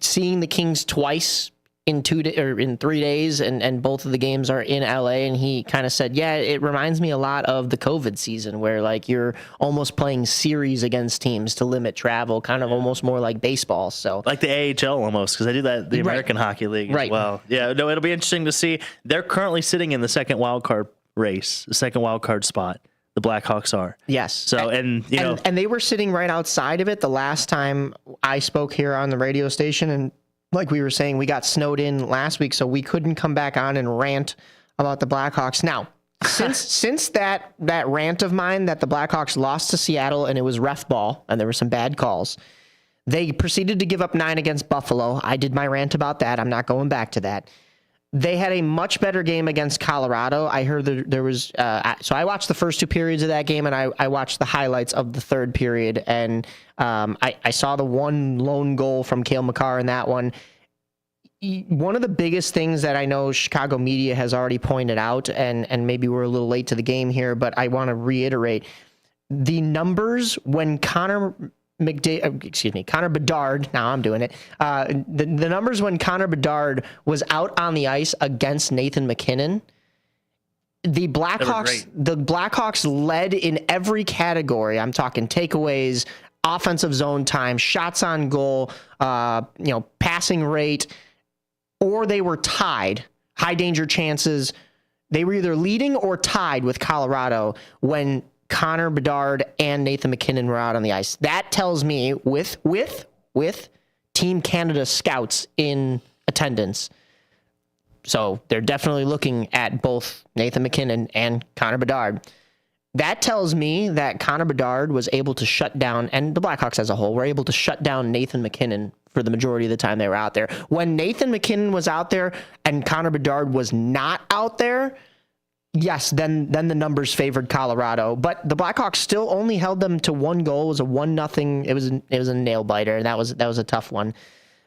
seeing the Kings twice in 3 days, and both of the games are in LA? And he kind of said, yeah, it reminds me a lot of the COVID season where like you're almost playing series against teams to limit travel, kind of almost more like baseball. So like the AHL almost, because I do that the American Hockey League as well. Yeah, no, it'll be interesting to see. They're currently sitting in the second wild card race, the second wild card spot. The Blackhawks are. Yes. So, and they were sitting right outside of it the last time I spoke here on the radio station. And like we were saying, we got snowed in last week, so we couldn't come back on and rant about the Blackhawks. Now, since that rant of mine that the Blackhawks lost to Seattle and it was ref ball and there were some bad calls, they proceeded to give up 9 against Buffalo. I did my rant about that. I'm not going back to that. They had a much better game against Colorado. I heard there was... so I watched the first 2 periods of that game, and I watched the highlights of the third period, and I saw the one lone goal from Cale Makar in that one. One of the biggest things that I know Chicago media has already pointed out, and maybe we're a little late to the game here, but I want to reiterate, the numbers when Connor Bedard, now I'm doing it. The numbers when Connor Bedard was out on the ice against Nathan MacKinnon, the Blackhawks led in every category. I'm talking takeaways, offensive zone time, shots on goal, passing rate, or they were tied, high danger chances. They were either leading or tied with Colorado when Connor Bedard and Nathan MacKinnon were out on the ice. That tells me with Team Canada scouts in attendance. So they're definitely looking at both Nathan MacKinnon and Connor Bedard. That tells me that Connor Bedard was able to shut down, and the Blackhawks as a whole were able to shut down Nathan MacKinnon for the majority of the time they were out there. When Nathan MacKinnon was out there and Connor Bedard was not out there, yes, then the numbers favored Colorado, but the Blackhawks still only held them to 1 goal. It was a 1-0. It was a nail biter, and that was a tough one.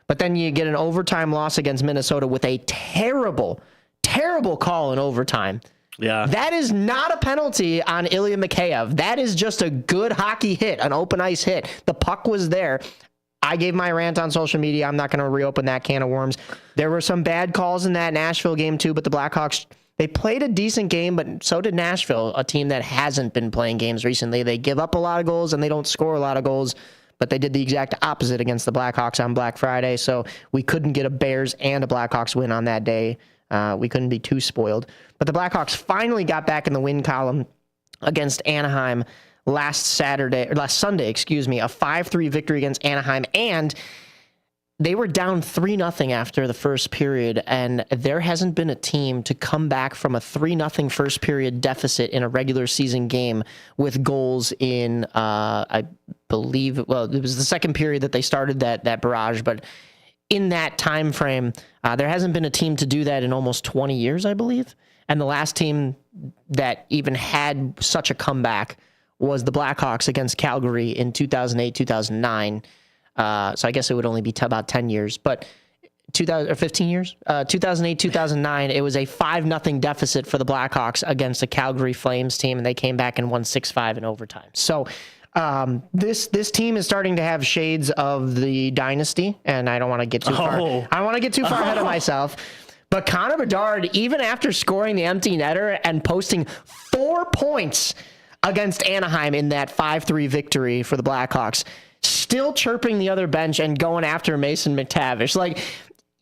But then you get an overtime loss against Minnesota with a terrible, terrible call in overtime. Yeah, that is not a penalty on Ilya Mikheyev. That is just a good hockey hit, an open ice hit. The puck was there. I gave my rant on social media. I'm not going to reopen that can of worms. There were some bad calls in that Nashville game too, but the Blackhawks, they played a decent game, but so did Nashville, a team that hasn't been playing games recently. They give up a lot of goals and they don't score a lot of goals, but they did the exact opposite against the Blackhawks on Black Friday, so we couldn't get a Bears and a Blackhawks win on that day. We couldn't be too spoiled. But the Blackhawks finally got back in the win column against Anaheim last Sunday, a 5-3 victory against Anaheim, and they were down 3-0 after the first period, and there hasn't been a team to come back from a 3-0 first period deficit in a regular season game with goals in, I believe, it was the second period that they started that barrage, but in that time frame, there hasn't been a team to do that in almost 20 years, I believe. And the last team that even had such a comeback was the Blackhawks against Calgary in 2008-2009. So I guess it would only be about 10 years, but 15 years, 2008-2009, it was a 5-0 deficit for the Blackhawks against a Calgary Flames team, and they came back and won 6-5 in overtime. So this team is starting to have shades of the dynasty, and I don't want to get too far. I don't want to get too far ahead of myself. But Connor Bedard, even after scoring the empty netter and posting 4 points against Anaheim in that 5-3 victory for the Blackhawks, still chirping the other bench and going after Mason McTavish. Like,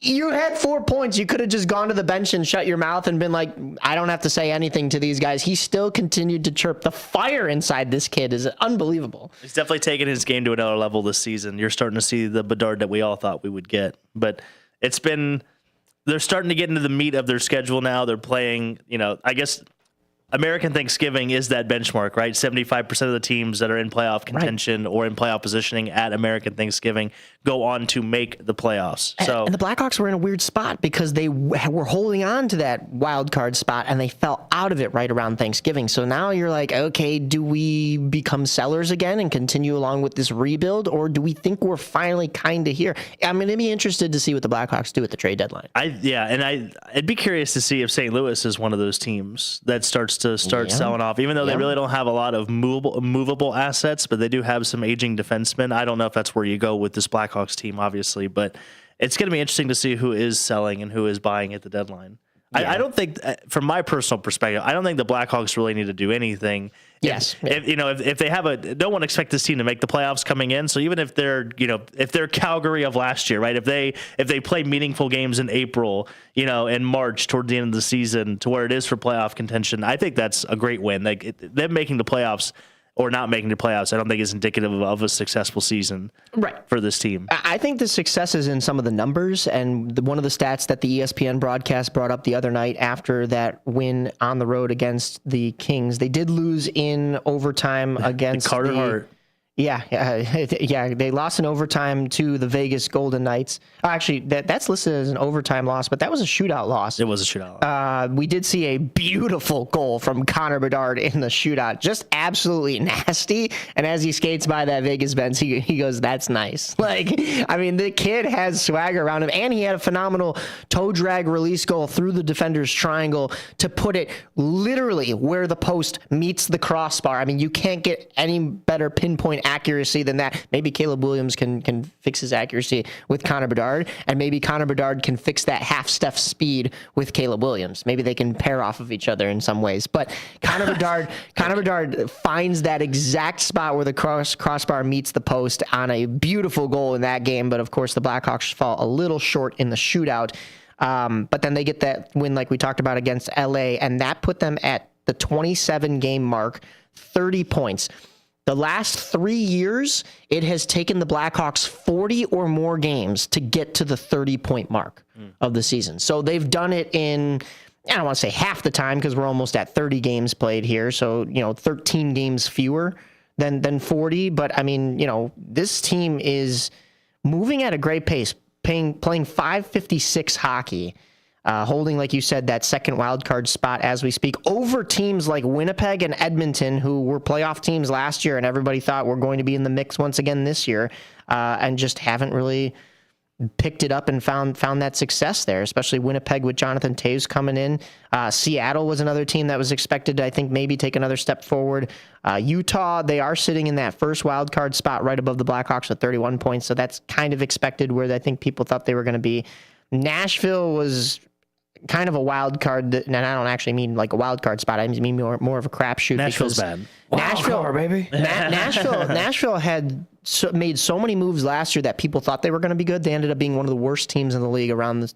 you had 4 points. You could have just gone to the bench and shut your mouth and been like, I don't have to say anything to these guys. He still continued to chirp. The fire inside this kid is unbelievable. He's definitely taken his game to another level this season. You're starting to see the Bedard that we all thought we would get. But they're starting to get into the meat of their schedule now. They're playing, I guess American Thanksgiving is that benchmark, right? 75% of the teams that are in playoff contention or in playoff positioning at American Thanksgiving go on to make the playoffs. So and the Blackhawks were in a weird spot because they were holding on to that wild card spot and they fell out of it right around Thanksgiving. So now you're like, okay, do we become sellers again and continue along with this rebuild, or do we think we're finally kind of here? I'm going to be interested to see what the Blackhawks do at the trade deadline. I'd be curious to see if St. Louis is one of those teams that starts selling off, even though they really don't have a lot of movable assets, but they do have some aging defensemen. I don't know if that's where you go with this Blackhawks team, obviously, but it's going to be interesting to see who is selling and who is buying at the deadline. Yeah. I don't think, from my personal perspective, I don't think the Blackhawks really need to do anything. Yes, if they have no one expect this team to make the playoffs coming in. So even if they're Calgary of last year, right? If they play meaningful games in April, in March toward the end of the season to where it is for playoff contention, I think that's a great win. Like them making the playoffs or not making the playoffs, I don't think is indicative of a successful season for this team. I think the success is in some of the numbers, and one of the stats that the ESPN broadcast brought up the other night after that win on the road against the Kings, they did lose in overtime against Carter Hart. Yeah, they lost in overtime to the Vegas Golden Knights. Actually, that's listed as an overtime loss, but that was a shootout loss. It was a shootout. We did see a beautiful goal from Connor Bedard in the shootout, just absolutely nasty. And as he skates by that Vegas bench, he goes, "That's nice." The kid has swagger around him, and he had a phenomenal toe drag release goal through the defender's triangle to put it literally where the post meets the crossbar. I mean, you can't get any better pinpoint accuracy than that. Maybe Caleb Williams can fix his accuracy with Connor Bedard, and maybe Connor Bedard can fix that half-step speed with Caleb Williams. Maybe they can pair off of each other in some ways. But Connor Bedard finds that exact spot where the crossbar meets the post on a beautiful goal in that game. But of course, the Blackhawks fall a little short in the shootout. But then they get that win, like we talked about, against LA, and that put them at the 27-game mark, 30 points. The last 3 years, it has taken the Blackhawks 40 or more games to get to the 30-point mark of the season. So they've done it in, I don't want to say half the time because we're almost at 30 games played here. So, 13 games fewer than 40. But, I mean, this team is moving at a great pace, playing .556 hockey. Holding, like you said, that second wild card spot as we speak over teams like Winnipeg and Edmonton, who were playoff teams last year, and everybody thought were going to be in the mix once again this year, and just haven't really picked it up and found that success there, especially Winnipeg with Jonathan Toews coming in. Seattle was another team that was expected to, I think, maybe take another step forward. Utah, they are sitting in that first wild card spot right above the Blackhawks with 31 points, so that's kind of expected where I think people thought they were going to be. Nashville was kind of a wild card, and I don't actually mean like a wild card spot. I mean more of a crapshoot. Nashville's bad. Nashville had made so many moves last year that people thought they were going to be good. They ended up being one of the worst teams in the league around the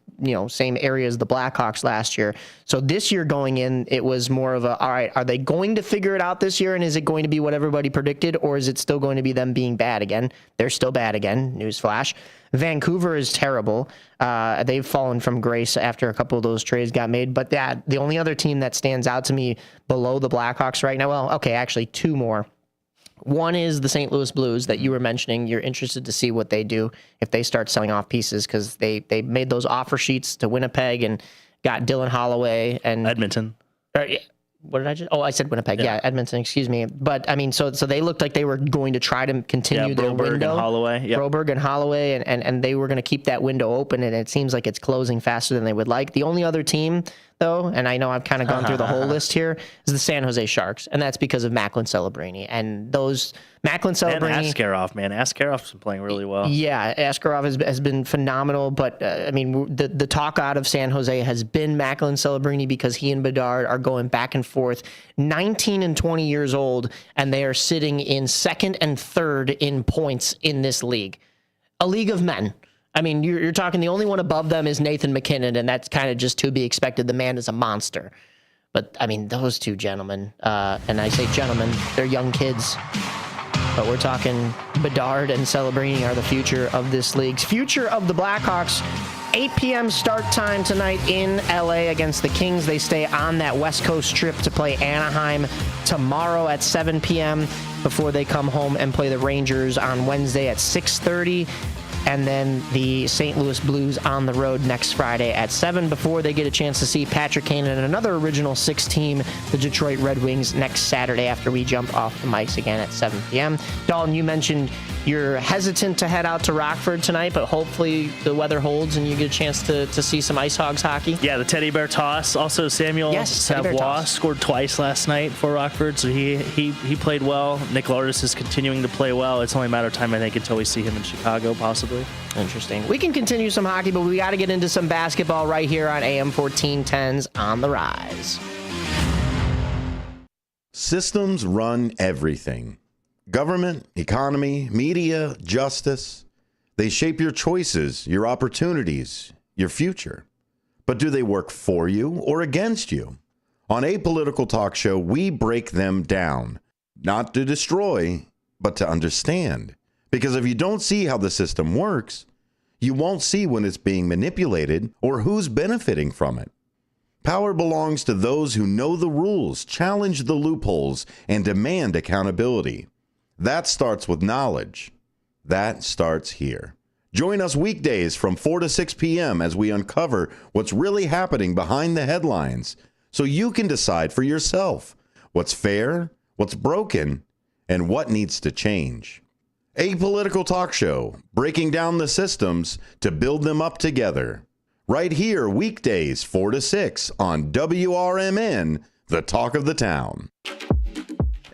same area as the Blackhawks last year. So this year going in, it was more of all right, are they going to figure it out this year, and is it going to be what everybody predicted, or is it still going to be them being bad again? They're still bad again. Newsflash. Vancouver is terrible. They've fallen from grace after a couple of those trades got made. But the only other team that stands out to me below the Blackhawks right now, well, okay, actually two more. One is the St. Louis Blues that you were mentioning. You're interested to see what they do if they start selling off pieces, because they made those offer sheets to Winnipeg and got Dylan Holloway and Edmonton. What did I just? Oh, I said Winnipeg. Yeah, Edmonton. Excuse me. But I mean, so they looked like they were going to try to continue their window. And Holloway. Yep. Broberg and Holloway, and they were going to keep that window open, and it seems like it's closing faster than they would like. The only other team, though, and I know I've kind of gone through the whole list here, is the San Jose Sharks, and that's because of Macklin Celebrini. And those Macklin Celebrini. And Askarov, man. Askarov's been playing really well. Yeah, Askarov has been phenomenal, but I mean, the talk out of San Jose has been Macklin Celebrini because he and Bedard are going back and forth. 19 and 20 years old, and they are sitting in second and third in points in this league. A league of men. I mean, you're talking the only one above them is Nathan McKinnon, and that's kind of just to be expected. The man is a monster. But, I mean, those two gentlemen, and I say gentlemen, they're young kids. But we're talking Bedard and Celebrini are the future of this league's future of the Blackhawks. 8 p.m. start time tonight in LA against the Kings. They stay on that West Coast trip to play Anaheim tomorrow at 7 p.m. before they come home and play the Rangers on Wednesday at 6:30. and then the St. Louis Blues on the road next Friday at 7 before they get a chance to see Patrick Kane and another Original Six team, the Detroit Red Wings, next Saturday after we jump off the mics again at 7 p.m. Dalton, you mentioned you're hesitant to head out to Rockford tonight, but hopefully the weather holds and you get a chance to see some Ice Hogs hockey. Yeah, the Teddy Bear Toss. Also, Samuel Savoie scored twice last night for Rockford, so he played well. Nick Lourdes is continuing to play well. It's only a matter of time, I think, until we see him in Chicago, possibly. Interesting. We can continue some hockey, but we got to get into some basketball right here on AM 1410's On the Rise. Systems run everything. Government, economy, media, justice. They shape your choices, your opportunities, your future. But do they work for you or against you? On Apolitical Talk Show, we break them down. Not to destroy, but to understand. Because if you don't see how the system works, you won't see when it's being manipulated or who's benefiting from it. Power belongs to those who know the rules, challenge the loopholes, and demand accountability. That starts with knowledge. That starts here. Join us weekdays from 4 to 6 p.m. as we uncover what's really happening behind the headlines so you can decide for yourself what's fair, what's broken, and what needs to change. Apolitical Talk Show, breaking down the systems to build them up together. Right here, weekdays 4 to 6 on WRMN, the talk of the town.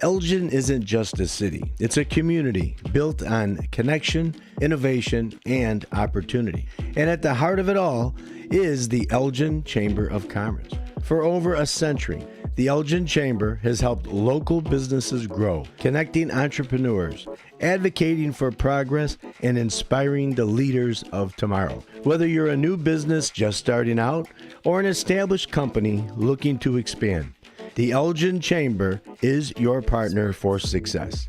Elgin isn't just a city. It's a community built on connection, innovation, and opportunity. And at the heart of it all is the Elgin Chamber of Commerce. For over a century, the Elgin Chamber has helped local businesses grow, connecting entrepreneurs, advocating for progress, and inspiring the leaders of tomorrow. Whether you're a new business just starting out or an established company looking to expand, the Elgin Chamber is your partner for success.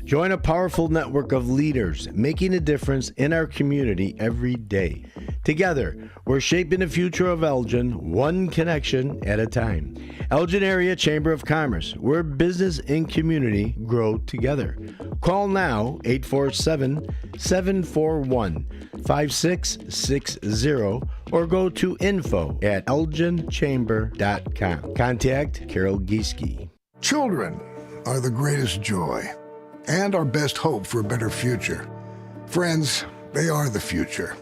Join a powerful network of leaders making a difference in our community every day. Together, we're shaping the future of Elgin, one connection at a time. Elgin Area Chamber of Commerce, where business and community grow together. Call now, 847-741-5660, or go to info@elginchamber.com. Contact Carol Gieske. Children are the greatest joy and our best hope for a better future. Friends, they are the future.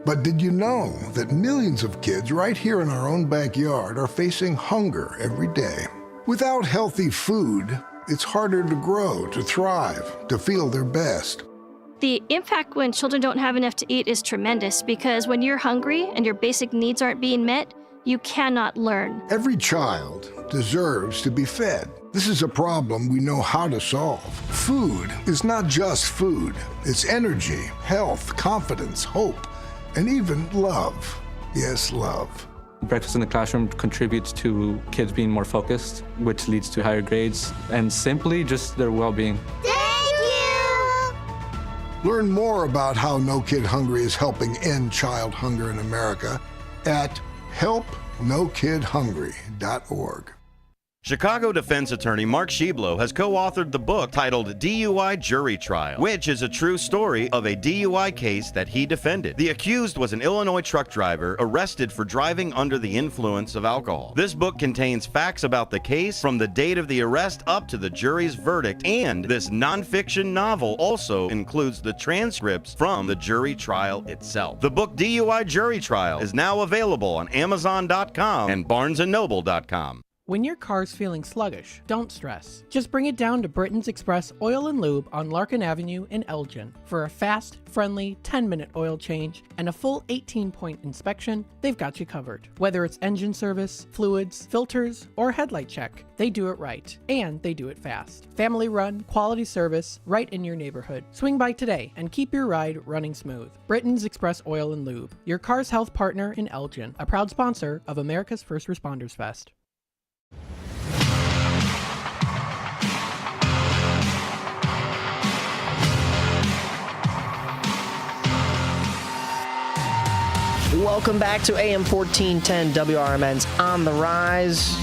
But did you know that millions of kids right here in our own backyard are facing hunger every day? Without healthy food, it's harder to grow, to thrive, to feel their best. The impact when children don't have enough to eat is tremendous because when you're hungry and your basic needs aren't being met, you cannot learn. Every child deserves to be fed. This is a problem we know how to solve. Food is not just food. It's energy, health, confidence, hope, and even love. Yes, love. Breakfast in the classroom contributes to kids being more focused, which leads to higher grades, and simply just their well-being. Learn more about how No Kid Hungry is helping end child hunger in America at helpnokidhungry.org. Chicago defense attorney Mark Schieblo has co-authored the book titled DUI Jury Trial, which is a true story of a DUI case that he defended. The accused was an Illinois truck driver arrested for driving under the influence of alcohol. This book contains facts about the case from the date of the arrest up to the jury's verdict, and this nonfiction novel also includes the transcripts from the jury trial itself. The book DUI Jury Trial is now available on Amazon.com and BarnesandNoble.com. When your car's feeling sluggish, don't stress. Just bring it down to Britain's Express Oil and Lube on Larkin Avenue in Elgin. For a fast, friendly 10-minute oil change and a full 18-point inspection, they've got you covered. Whether it's engine service, fluids, filters, or headlight check, they do it right, and they do it fast. Family run, quality service, right in your neighborhood. Swing by today and keep your ride running smooth. Britain's Express Oil and Lube, your car's health partner in Elgin, a proud sponsor of America's First Responders Fest. Welcome back to AM 1410 WRMN's On the Rise.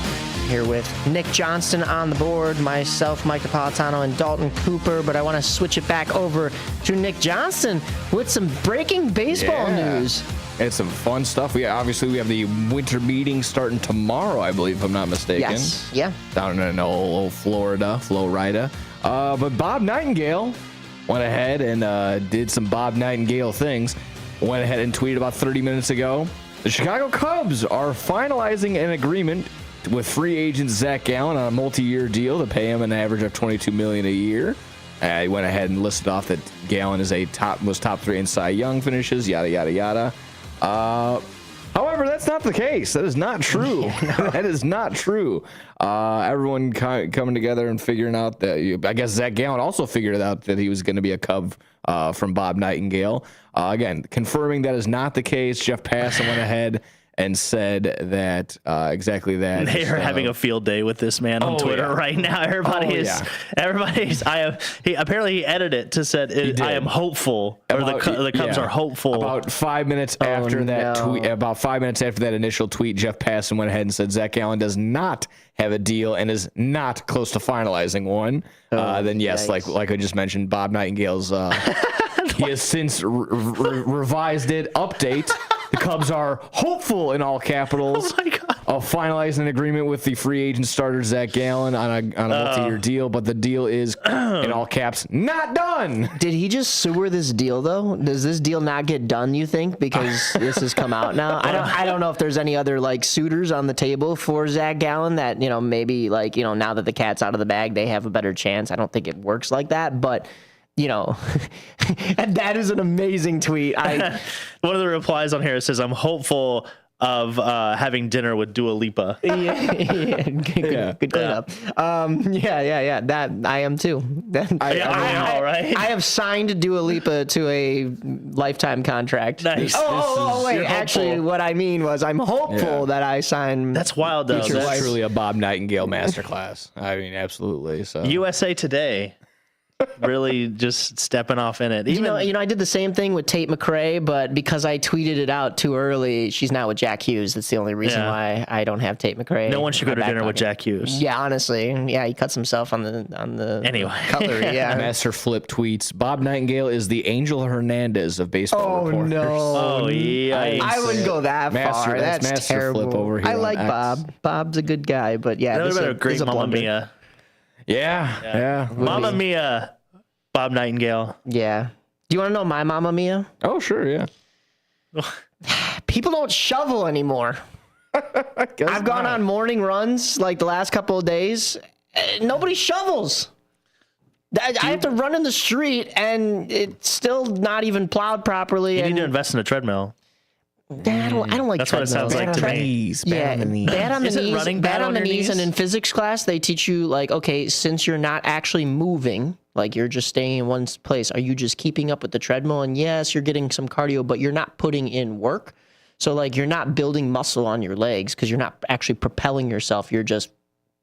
here with Nick Johnston on the board, myself, Mike Napolitano, and Dalton Cooper. But I want to switch it back over to Nick Johnston with some breaking baseball news. And some fun stuff. We have the winter meeting starting tomorrow, I believe, if I'm not mistaken. Yes. Yeah. Down in old Florida. But Bob Nightingale went ahead and did some Bob Nightingale things. Went ahead and tweeted about 30 minutes ago. The Chicago Cubs are finalizing an agreement with free agent Zach Gallen on a multi-year deal to pay him an average of $22 million a year. He went ahead and listed off that Gallen is was top 3 in Cy Young finishes, yada yada yada. However, that's not the case. That is not true. That is not true. Everyone coming together and figuring out that, I guess Zach Gallen also figured out that he was going to be a Cub from Bob Nightingale. Again, confirming that is not the case. Jeff Passan went ahead and said that exactly that. They are having a field day with this man on Twitter right now. Everybody's. Apparently he edited it to said, I am hopeful, or the Cubs are hopeful. About 5 minutes after that tweet, about 5 minutes after that initial tweet, Jeff Passan went ahead and said Zach Gallen does not have a deal and is not close to finalizing one. Then yes, like I just mentioned, Bob Nightingale's. He has since revised it. Update. The Cubs are hopeful, in all capitals, of finalizing an agreement with the free agent starter Zach Gallen on a multi-year deal, but the deal is, in all caps, not done. Did he just sewer this deal, though? Does this deal not get done, you think, because this has come out now? I don't know if there's any other suitors on the table for Zach Gallen that, maybe now that the cat's out of the bag, they have a better chance. I don't think it works like that, but and that is an amazing tweet. One of the replies on here says, I'm hopeful of having dinner with Dua Lipa. Good cleanup. Yeah. That I am too. I have signed Dua Lipa to a lifetime contract. Nice. Wait. Actually, what I mean was I'm hopeful that I sign. That's wild, though. That's truly a Bob Nightingale masterclass. I mean, absolutely. So USA Today. Really just stepping off in it. I did the same thing with Tate McRae, but because I tweeted it out too early, she's now with Jack Hughes. That's the only reason why I don't have Tate McRae. No one should go to dinner with Jack Hughes. Yeah, honestly. Yeah, he cuts himself on the cutlery. Yeah. Master Flip tweets, Bob Nightingale is the Angel Hernandez of baseball reporters. No. Oh, yeah. I wouldn't go that far. That's Master terrible. Flip over here. I like Bob. Bob's a good guy, but yeah. That would have been a great Mamma Mia. Yeah. Mamma Mia. Bob Nightingale. Yeah. Do you want to know my Mamma Mia? Oh, sure, yeah. People don't shovel anymore. I've gone on morning runs the last couple of days. Nobody shovels. I have to run in the street, and it's still not even plowed properly. You need to invest in a treadmill. I don't like That's what it sounds like to me. Bad on the knees. Bad on the knees. And in physics class, they teach you, okay, since you're not actually moving, you're just staying in one place, are you just keeping up with the treadmill? And yes, you're getting some cardio, but you're not putting in work. So, you're not building muscle on your legs because you're not actually propelling yourself. You're just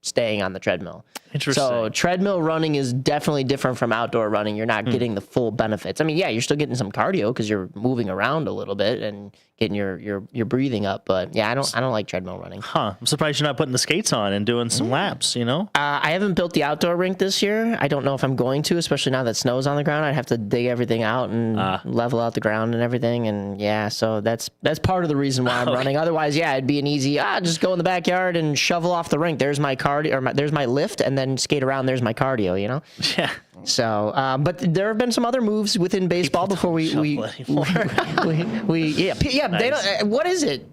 staying on the treadmill. Interesting. So treadmill running is definitely different from outdoor running. You're not getting the full benefits. I mean, yeah, you're still getting some cardio because you're moving around a little bit and getting your breathing up. But yeah, I don't like treadmill running. I'm surprised you're not putting the skates on and doing some laps, I haven't built the outdoor rink this year. I don't know if I'm going to, especially now that snow's on the ground. I'd have to dig everything out and level out the ground and everything. And yeah, so that's part of the reason why I'm running. Otherwise, yeah, it'd be an easy, just go in the backyard and shovel off the rink. There's my cardio, or there's my lift, and then skate around. There's my cardio, Yeah. So, but there have been some other moves within baseball before we they don't. What is it?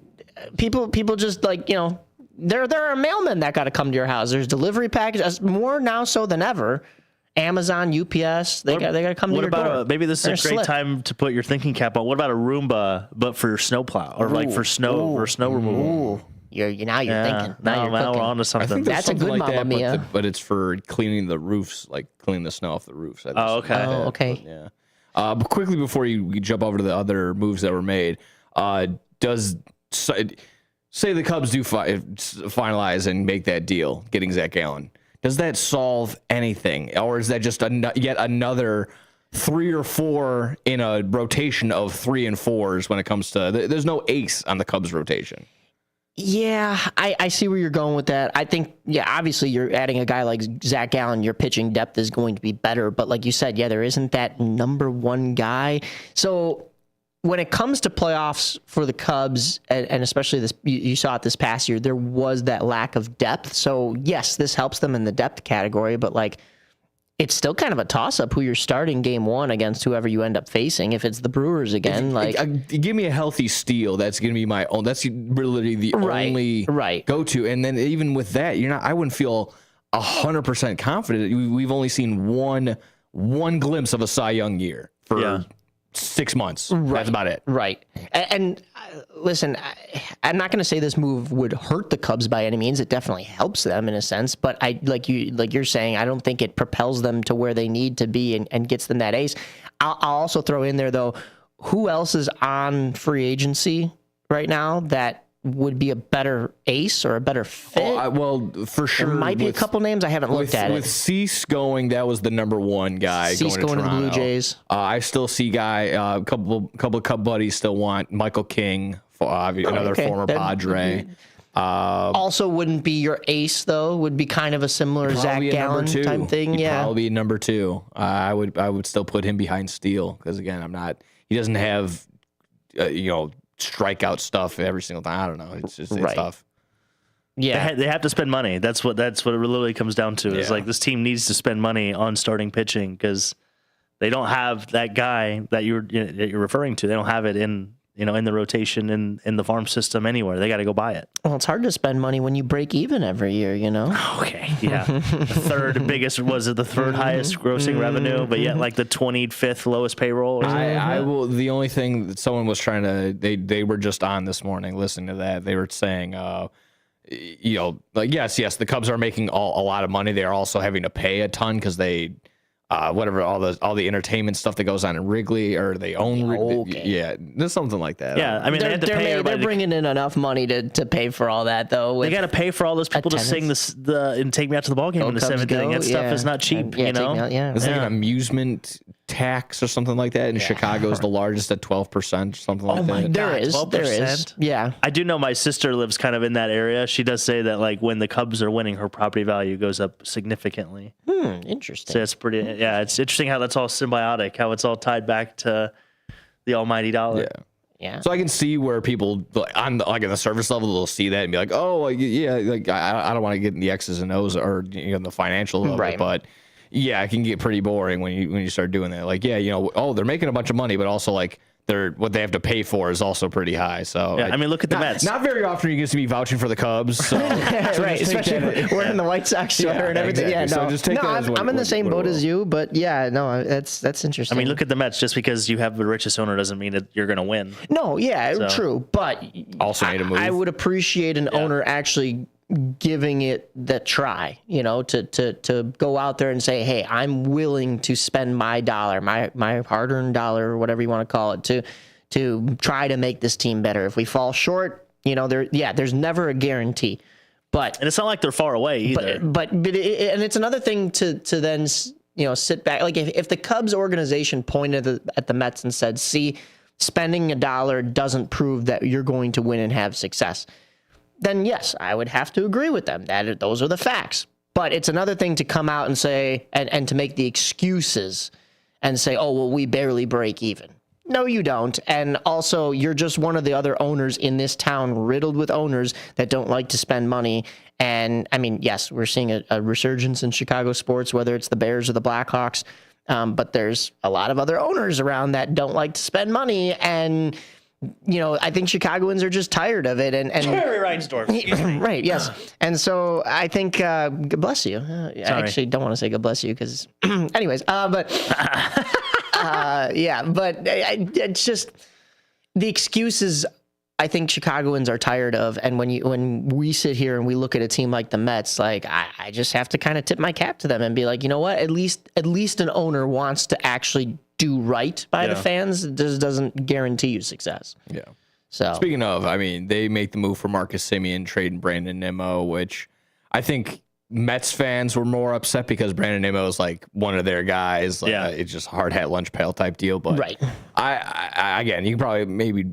People just there are mailmen that got to come to your house. There's delivery packages more now so than ever. Amazon, UPS, they got to come to your door. Maybe this is a great time to put your thinking cap on. What about a Roomba, but for snowplow or for snow removal? You're thinking. Now we're on to something. I think that's a good Mamma Mia. But it's for cleaning the roofs, cleaning the snow off the roofs. Okay. Yeah. But quickly before you jump over to the other moves that were made, say the Cubs do finalize and make that deal, getting Zach Gallen. Does that solve anything, or is that just yet another 3 or 4 in a rotation of 3 and 4s when it comes to? There's no ace on the Cubs rotation. Yeah, I see where you're going with that. I think, obviously you're adding a guy like Zach Gallen, your pitching depth is going to be better. But like you said, there isn't that number one guy. So when it comes to playoffs for the Cubs, and especially this, you saw it this past year, there was that lack of depth. So yes, this helps them in the depth category, but like, it's still kind of a toss-up who you're starting game one against whoever you end up facing. If it's the Brewers again, give me a healthy Steele. That's going to be my own. That's really the only go-to. And then even with that, I wouldn't feel 100% confident. We've only seen one glimpse of a Cy Young year for 6 months. Right. That's about it. Right. And listen, I'm not going to say this move would hurt the Cubs by any means. It definitely helps them in a sense, but like you're saying, I don't think it propels them to where they need to be and gets them that ace. I'll also throw in there though, who else is on free agency right now that would be a better ace or a better fit? Well, for sure. There might be a couple names I haven't looked at. With Cease going, that was the number one guy. Cease going to the Blue Jays. I still see a couple of Cub buddies still want Michael King, another former Padre. Also wouldn't be your ace though. Would be kind of a similar Zach Gallen type thing. He'd probably be number two. I would still put him behind Steele because again, he doesn't have strikeout stuff every single time. I don't know. It's just it's tough. Yeah, they have to spend money. That's what it really comes down to. Is like this team needs to spend money on starting pitching because they don't have that guy that you're referring to. They don't have it in the rotation in the farm system anywhere. They got to go buy it. Well, it's hard to spend money when you break even every year. Okay, yeah. The third highest grossing revenue, but yet like the 25th lowest payroll. The only thing that someone was trying to they were just on this morning listening to that. They were saying, yes, the Cubs are making a lot of money. They are also having to pay a ton because they. All the entertainment stuff that goes on in Wrigley, or they own there's something like that. Yeah, I mean they're bringing in enough money to pay for all that though. They got to pay for all those people to sing and take me out to the ball game in the seventh inning. That stuff is not cheap. It's like an amusement tax or something like that. In Chicago is the largest at 12%, something like that. There is. Yeah, I do know my sister lives kind of in that area. She does say that like when the Cubs are winning, her property value goes up significantly. Interesting. So it's pretty. Yeah, it's interesting how that's all symbiotic. How it's all tied back to the almighty dollar. Yeah. So I can see where people on the surface level they'll see that and be like, oh yeah, like I don't want to get in the X's and O's or the financial level, right? But yeah, it can get pretty boring when you start doing that. Like they're making a bunch of money, but also like what they have to pay for is also pretty high. So I mean, look at the Mets. Not very often you get to be vouching for the Cubs. So, right, especially wearing the White Sox sweater and everything. Exactly. Yeah, so just take that as I'm in the same boat as you, but that's interesting. I mean, look at the Mets. Just because you have the richest owner doesn't mean that you're going to win. No, true. But also made a move. I would appreciate an owner actually giving it the try, to go out there and say, hey, I'm willing to spend my dollar, my hard-earned dollar, or whatever you want to call it, to try to make this team better. If we fall short, there's never a guarantee. And it's not like they're far away either. But and it's another thing to then sit back. Like if the Cubs organization pointed at the Mets and said, see, spending $1 doesn't prove that you're going to win and have success, then yes, I would have to agree with them. Those are the facts. But it's another thing to come out and say, and to make the excuses and say, oh, well, we barely break even. No, you don't. And also, you're just one of the other owners in this town, riddled with owners that don't like to spend money. And I mean, yes, we're seeing a resurgence in Chicago sports, whether it's the Bears or the Blackhawks. But there's a lot of other owners around that don't like to spend money. And I think Chicagoans are just tired of it. And Jerry Reinsdorf. Right, yes. And so I think, God bless you. I actually don't want to say God bless you because, anyways, but it's just the excuses I think Chicagoans are tired of. And when we sit here and we look at a team like the Mets, like I just have to kind of tip my cap to them and be like, you know what? At least an owner wants to actually do right by the fans. It just doesn't guarantee you success. Yeah. So speaking of, I mean, they make the move for Marcus Semien, trading Brandon Nimmo, which I think Mets fans were more upset because Brandon Nimmo is like one of their guys. Like, it's just hard hat lunch pail type deal. But I again, you can probably maybe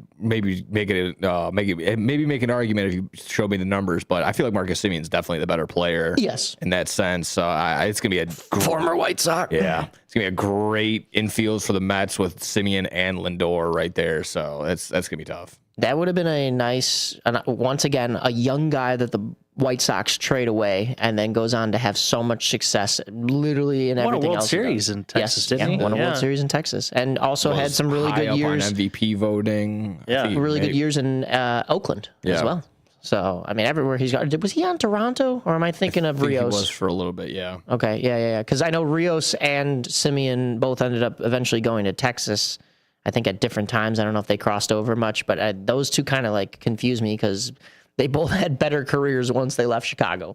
make an argument if you show me the numbers. But I feel like Marcus Semion's definitely the better player. Yes, in that sense. So it's gonna be a former White Sox. Yeah, it's gonna be a great infield for the Mets with Semien and Lindor right there. So that's gonna be tough. That would have been a nice, once again, a young guy that the White Sox trade away and then goes on to have so much success literally in everything else. Won a World Series in Texas, didn't he? Won a World Series in Texas. And also had some really good years. On MVP voting. Yeah. Really good years in Oakland as well. So, I mean, everywhere he's got. Was he on Toronto or am I thinking of Rios? He was for a little bit, yeah. Okay, yeah. Because I know Rios and Semien both ended up eventually going to Texas, I think at different times. I don't know if they crossed over much, but those two kind of like confuse me because they both had better careers once they left Chicago.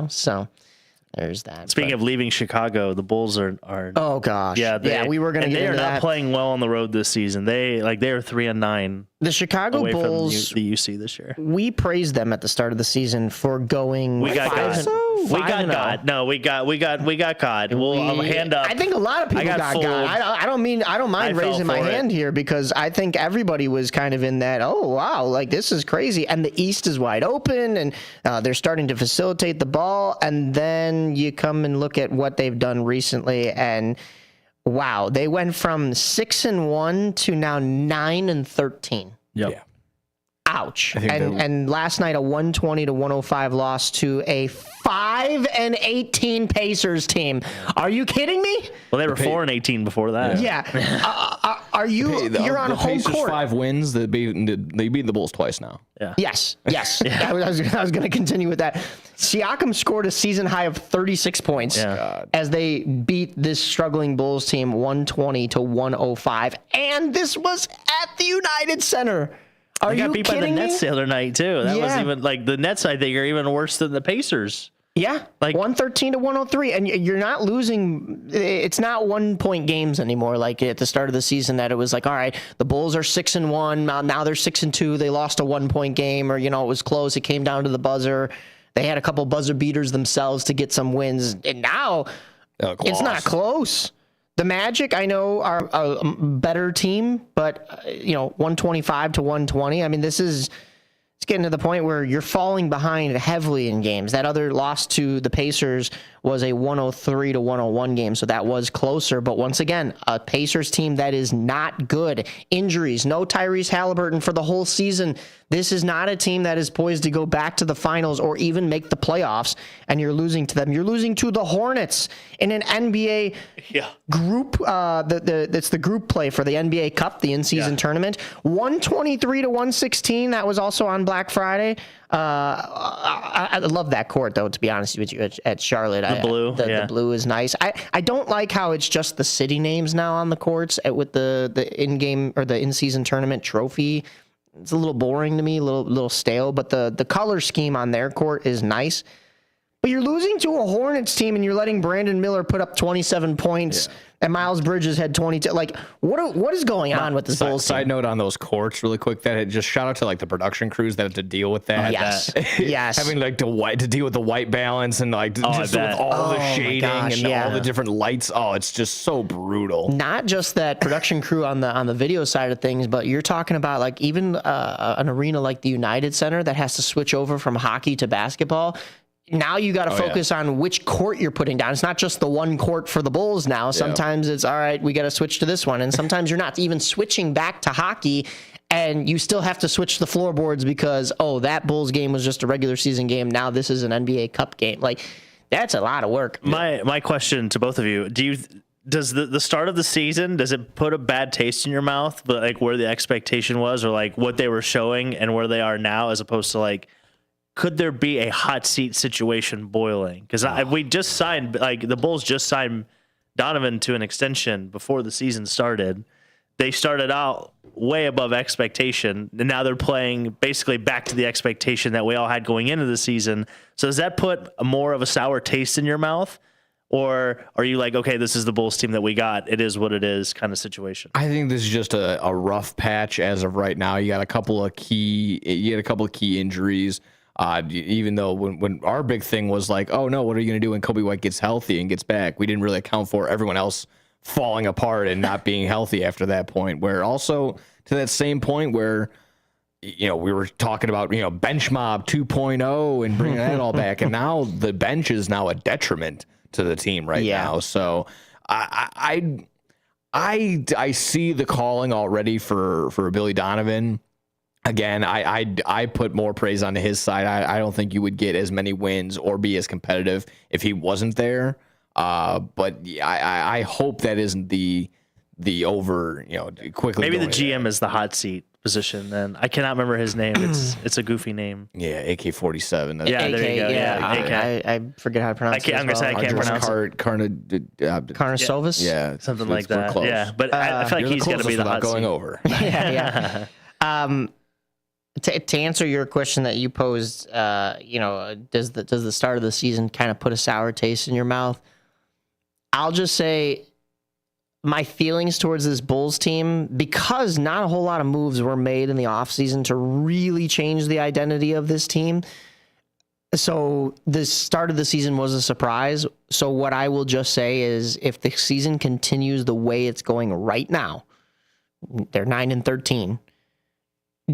So there's that. Speaking of leaving Chicago, the Bulls are oh gosh. Yeah, we were going to get into that. They are not playing well on the road this season. They are 3-9. The Chicago away Bulls, from the UC this year. We praised them at the start of the season for going. We got God. We got God. No, we got God. We'll hand up. I think a lot of people got God. I don't mind raising my hand here because I think everybody was kind of in that. Oh wow, like this is crazy, and the East is wide open, and they're starting to facilitate the ball, and then you come and look at what they've done recently, and. Wow, they went from 6-1 to now 9-13. Yep. Yeah. Ouch. And last night a 120-105 loss to a 5-18 Pacers team. Are you kidding me? Well, they were 4-18 before that. Yeah. Are you? You're on home Pacers court. 5 wins. They beat the Bulls twice now. Yeah. Yes. I was going to continue with that. Siakam scored a season high of 36 points as they beat this struggling Bulls team 120-105, and this was at the United Center. Are you beat kidding by the me? Nets the other night too. That was even like the Nets. I think are even worse than the Pacers. Yeah, like 113-103, and you're not losing. It's not 1 point games anymore. Like at the start of the season, that it was like, all right, the Bulls are 6-1. Now they're 6-2. They lost a 1 point game, or it was close. It came down to the buzzer. They had a couple buzzer beaters themselves to get some wins, and now it's not close. The Magic, I know, are a better team, but 125-120. I mean, it's getting to the point where you're falling behind heavily in games. That other loss to the Pacers was a 103-101 game, so that was closer. But once again, a Pacers team that is not good. Injuries, no Tyrese Halliburton for the whole season. This is not a team that is poised to go back to the finals or even make the playoffs, and you're losing to them. You're losing to the Hornets in an NBA group. It's the group play for the NBA Cup, the in-season tournament. 123-116. That was also on Black Friday. I love that court, though, to be honest with you, at Charlotte. The blue. The blue is nice. I don't like how it's just the city names now on the courts with the in-game or the in-season tournament trophy. It's a little boring to me, a little stale, but the color scheme on their court is nice. But you're losing to a Hornets team and you're letting Brandon Miller put up 27 points and Miles Bridges had 22. Like, what is going on with this Bulls team? Side note on those courts really quick, that it just shout out to like the production crews that have to deal with that. Yes. Having like to deal with the white balance and like just with all the shading and all the different lights. Oh, it's just so brutal. Not just that production crew on the video side of things, but you're talking about like even an arena like the United Center that has to switch over from hockey to basketball. Now you got to focus on which court you're putting down. It's not just the one court for the Bulls now. Sometimes it's, all right, we got to switch to this one. And sometimes you're not even switching back to hockey, and you still have to switch the floorboards because, that Bulls game was just a regular season game. Now this is an NBA Cup game. Like, that's a lot of work. My question to both of you, does the start of the season, does it put a bad taste in your mouth, but like where the expectation was or like what they were showing and where they are now, as opposed to like, could there be a hot seat situation boiling? Because we just signed, like the Bulls just signed Donovan to an extension before the season started. They started out way above expectation, and now they're playing basically back to the expectation that we all had going into the season. So does that put more of a sour taste in your mouth? Or are you like, okay, this is the Bulls team that we got, it is what it is kind of situation? I think this is just a rough patch as of right now. You got a couple of key injuries. Even though when our big thing was like, oh no, what are you going to do when Kobe White gets healthy and gets back? We didn't really account for everyone else falling apart and not being healthy after that point. Where also to that same point where, we were talking about, bench mob 2.0 and bringing that all back. And now the bench is now a detriment to the team right now. So I see the calling already for Billy Donovan. Again, I put more praise on his side. I don't think you would get as many wins or be as competitive if he wasn't there. But I hope that isn't the over, quickly. Maybe the GM is the hot seat position. Then I cannot remember his name. It's a goofy name. Yeah, AK-47. Yeah, there you go. Yeah, I forget how to pronounce it. I'm gonna say I can't pronounce it. Carnosovas? Yeah, something like that. Close. Yeah, but I feel like he's gonna be the hot going seat. over. Yeah. To answer your question that you posed, does the start of the season kind of put a sour taste in your mouth? I'll just say my feelings towards this Bulls team, because not a whole lot of moves were made in the offseason to really change the identity of this team. So the start of the season was a surprise. So what I will just say is if the season continues the way it's going right now, they're 9-13.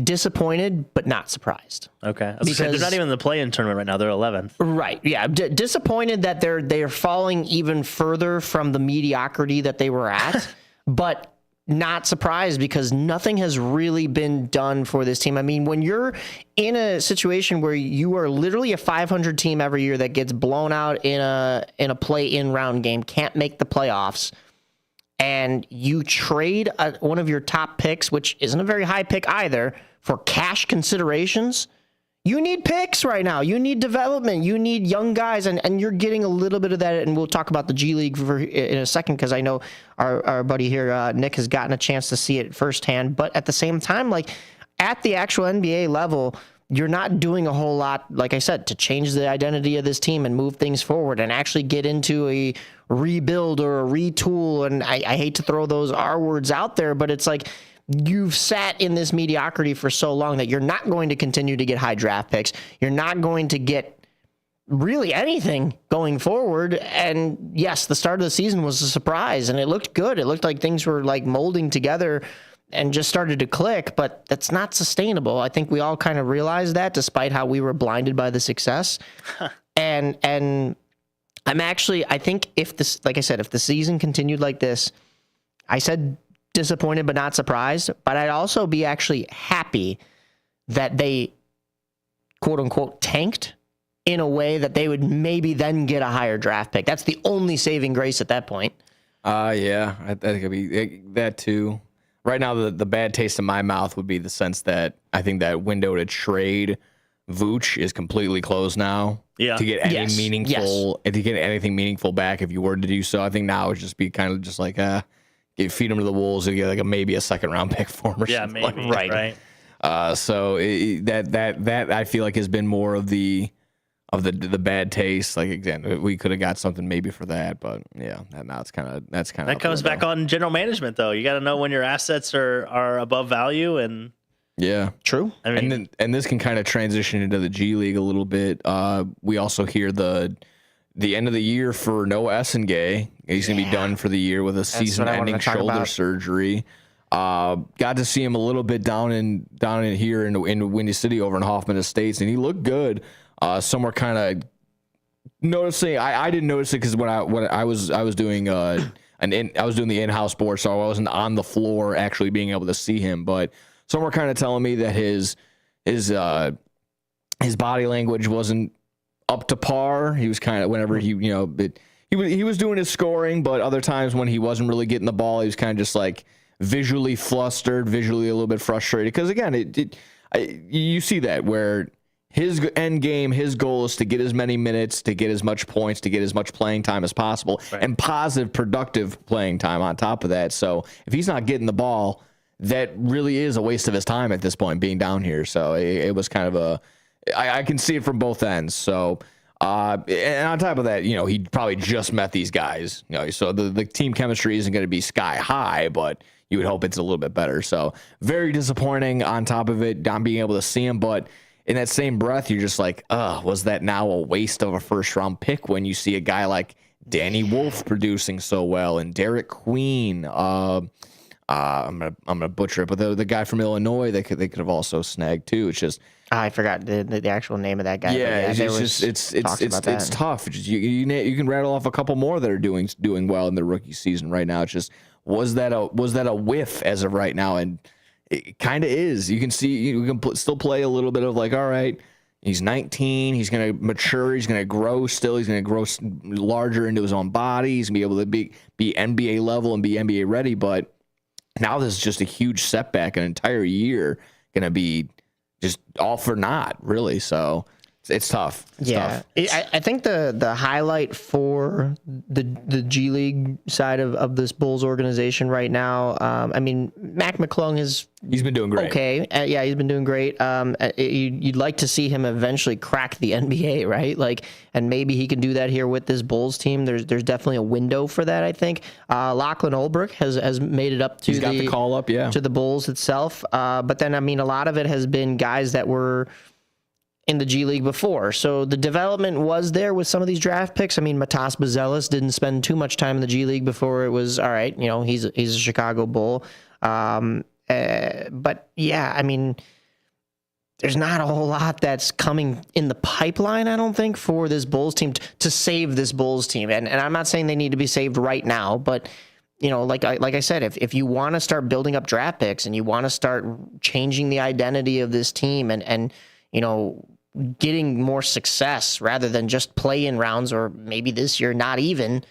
Disappointed, but not surprised. Okay, because they're not even in the play-in tournament right now. They're 11th. Right. Yeah. Disappointed that they're falling even further from the mediocrity that they were at, but not surprised because nothing has really been done for this team. I mean, when you're in a situation where you are literally a 500 team every year that gets blown out in a play-in round game, can't make the playoffs, and you trade one of your top picks, which isn't a very high pick either, for cash considerations, you need picks right now. You need development. You need young guys, and you're getting a little bit of that, and we'll talk about the G League in a second because I know our buddy here, Nick, has gotten a chance to see it firsthand. But at the same time, like at the actual NBA level, you're not doing a whole lot, like I said, to change the identity of this team and move things forward and actually get into a rebuild or a retool. And I hate to throw those R words out there, but it's like you've sat in this mediocrity for so long that you're not going to continue to get high draft picks. You're not going to get really anything going forward. And yes, the start of the season was a surprise and it looked good. It looked like things were like molding together and just started to click, but that's not sustainable. I think we all kind of realized that despite how we were blinded by the success. And I think if this, like I said, if the season continued like this, I said disappointed but not surprised, but I'd also be actually happy that they quote unquote tanked in a way that they would maybe then get a higher draft pick. That's the only saving grace at that point. Yeah, I think it'd be that too. Right now, the bad taste in my mouth would be the sense that I think that window to trade Vooch is completely closed now. Yeah. To get any meaningful, to get anything meaningful back, if you were to do so, I think now it would just be kind of just like feed him to the wolves and get like maybe a second round pick for him. Or something maybe like that. right. So that I feel like has been more of the bad taste. Like again, we could have got something maybe for that, but yeah, now that comes back on general management though. You got to know when your assets are above value and yeah, true. I mean, and this can kind of transition into the G League a little bit. We also hear the end of the year for Noah Essengay. He's gonna be done for the year with a season-ending shoulder surgery. Got to see him a little bit down in here in Windy City over in Hoffman Estates, and he looked good. Some were kind of noticing. I didn't notice it because when I was doing I was doing the in-house board, so I wasn't on the floor actually being able to see him. But some were kind of telling me that his body language wasn't up to par. He was kind of whenever he was doing his scoring, but other times when he wasn't really getting the ball, he was kind of just like visually flustered, visually a little bit frustrated. Because again, you see that where his end game, his goal is to get as many minutes, to get as much points, to get as much playing time as possible, and positive, productive playing time on top of that. So if he's not getting the ball, that really is a waste of his time at this point being down here. So it was kind of I can see it from both ends. So and on top of that, he probably just met these guys. So the team chemistry isn't going to be sky high, but you would hope it's a little bit better. So very disappointing on top of it, not being able to see him, but in that same breath, you're just like, was that now a waste of a first-round pick when you see a guy like Danny Wolf producing so well and Derek Queen? I'm gonna butcher it, but the guy from Illinois they could have also snagged too. It's just I forgot the actual name of that guy. Yeah, it's tough. You can rattle off a couple more that are doing well in their rookie season right now. It's just was that a whiff as of right now, and it kind of is. You can see you can still play a little bit of like, all right, he's 19, he's going to mature, he's going to grow still, he's going to grow larger into his own body, he's going to be able to be NBA level and be NBA ready, but now this is just a huge setback, an entire year going to be just all for naught, really. So it's tough. It's tough. I think the highlight for the G League side of this Bulls organization right now, I mean, Mac McClung he's been doing great. Okay, he's been doing great. You'd like to see him eventually crack the NBA, right? Like, and maybe he can do that here with this Bulls team. There's definitely a window for that, I think. Lachlan Olbrich has made it up to the call up, to the Bulls itself. But then, I mean, a lot of it has been guys that were in the G League before. So the development was there with some of these draft picks. I mean, Matas Bazelis didn't spend too much time in the G League before it was, all right, he's a Chicago Bull. But yeah, I mean, there's not a whole lot that's coming in the pipeline, I don't think, for this Bulls team to save this Bulls team. And I'm not saying they need to be saved right now, but like I said, if you want to start building up draft picks and you want to start changing the identity of this team and getting more success rather than just play-in rounds, or maybe this year not even,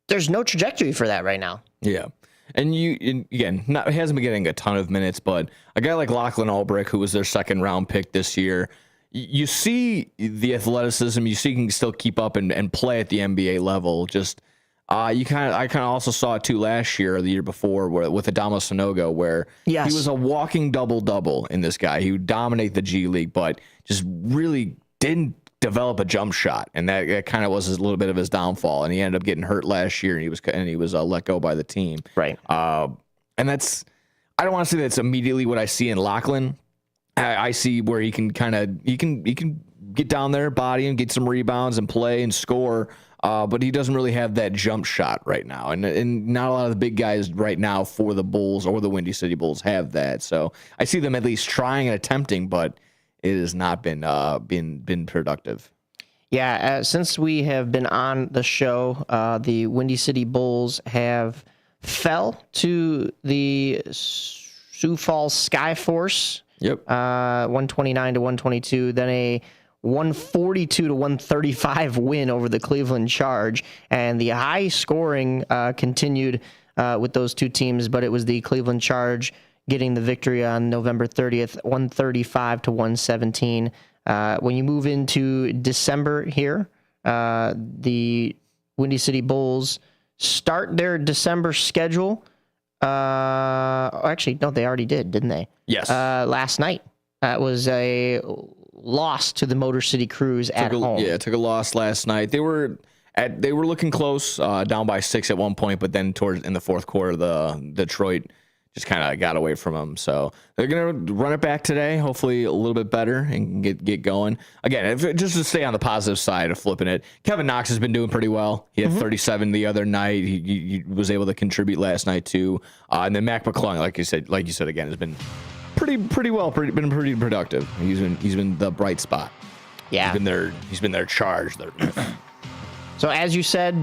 there's no trajectory for that right now. Yeah. And he hasn't been getting a ton of minutes, but a guy like Lachlan Olbrich, who was their second-round pick this year, you see the athleticism, you see he can still keep up and play at the NBA level. Just I kind of also saw it too last year or the year before with Adama Sanogo, where he was a walking double-double in this guy. He would dominate the G League, but just really didn't develop a jump shot, and that kind of was a little bit of his downfall. And he ended up getting hurt last year, and he was let go by the team. Right. And that's, I don't want to say that's immediately what I see in Lachlan. I see where he can get down there, body and get some rebounds and play and score. But he doesn't really have that jump shot right now. And not a lot of the big guys right now for the Bulls or the Windy City Bulls have that. So I see them at least trying and attempting, but it has not been productive. Yeah, since we have been on the show, the Windy City Bulls have fell to the Sioux Falls Skyforce. Yep. 129 to 122. Then a 142 to 135 win over the Cleveland Charge, and the high scoring continued with those two teams, but it was the Cleveland Charge getting the victory on November 30th, 135 to 117. When you move into December here, the Windy City Bulls start their December schedule. Actually, no, they already did, didn't they? Yes. Last night. That was a loss to the Motor City Cruise at home. Yeah, took a loss last night. They were looking close, down by 6 at one point, but then in the fourth quarter, the Detroit just kind of got away from them. So they're going to run it back today, hopefully a little bit better, and get going. Again, just to stay on the positive side of flipping it, Kevin Knox has been doing pretty well. He had 37 the other night. He was able to contribute last night too. And then Mac McClung, like you said again, has been pretty productive. He's been the bright spot. Yeah. He's been their charge. So as you said,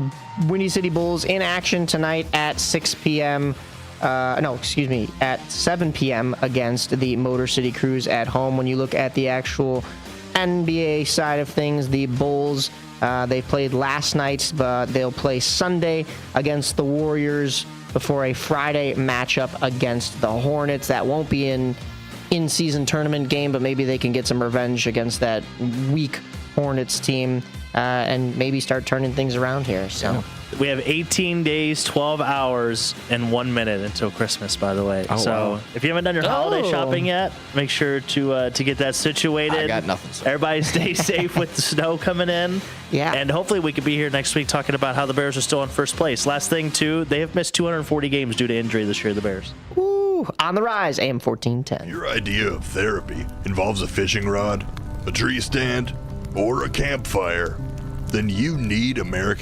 Windy City Bulls in action tonight at 6 p.m. At 7 p.m. against the Motor City Cruise at home. When you look at the actual NBA side of things, the Bulls, they played last night, but they'll play Sunday against the Warriors before a Friday matchup against the Hornets. That won't be an in-season tournament game, but maybe they can get some revenge against that weak Hornets team and maybe start turning things around here. So. We have 18 days, 12 hours, and 1 minute until Christmas, by the way. Wow. If you haven't done your holiday shopping yet, make sure to get that situated. I got nothing. Everybody stay safe with the snow coming in. Yeah. And hopefully we could be here next week talking about how the Bears are still in first place. Last thing, too, they have missed 240 games due to injury this year, the Bears. Ooh. Whew, on the rise, AM 1410. Your idea of therapy involves a fishing rod, a tree stand, or a campfire. Then you need American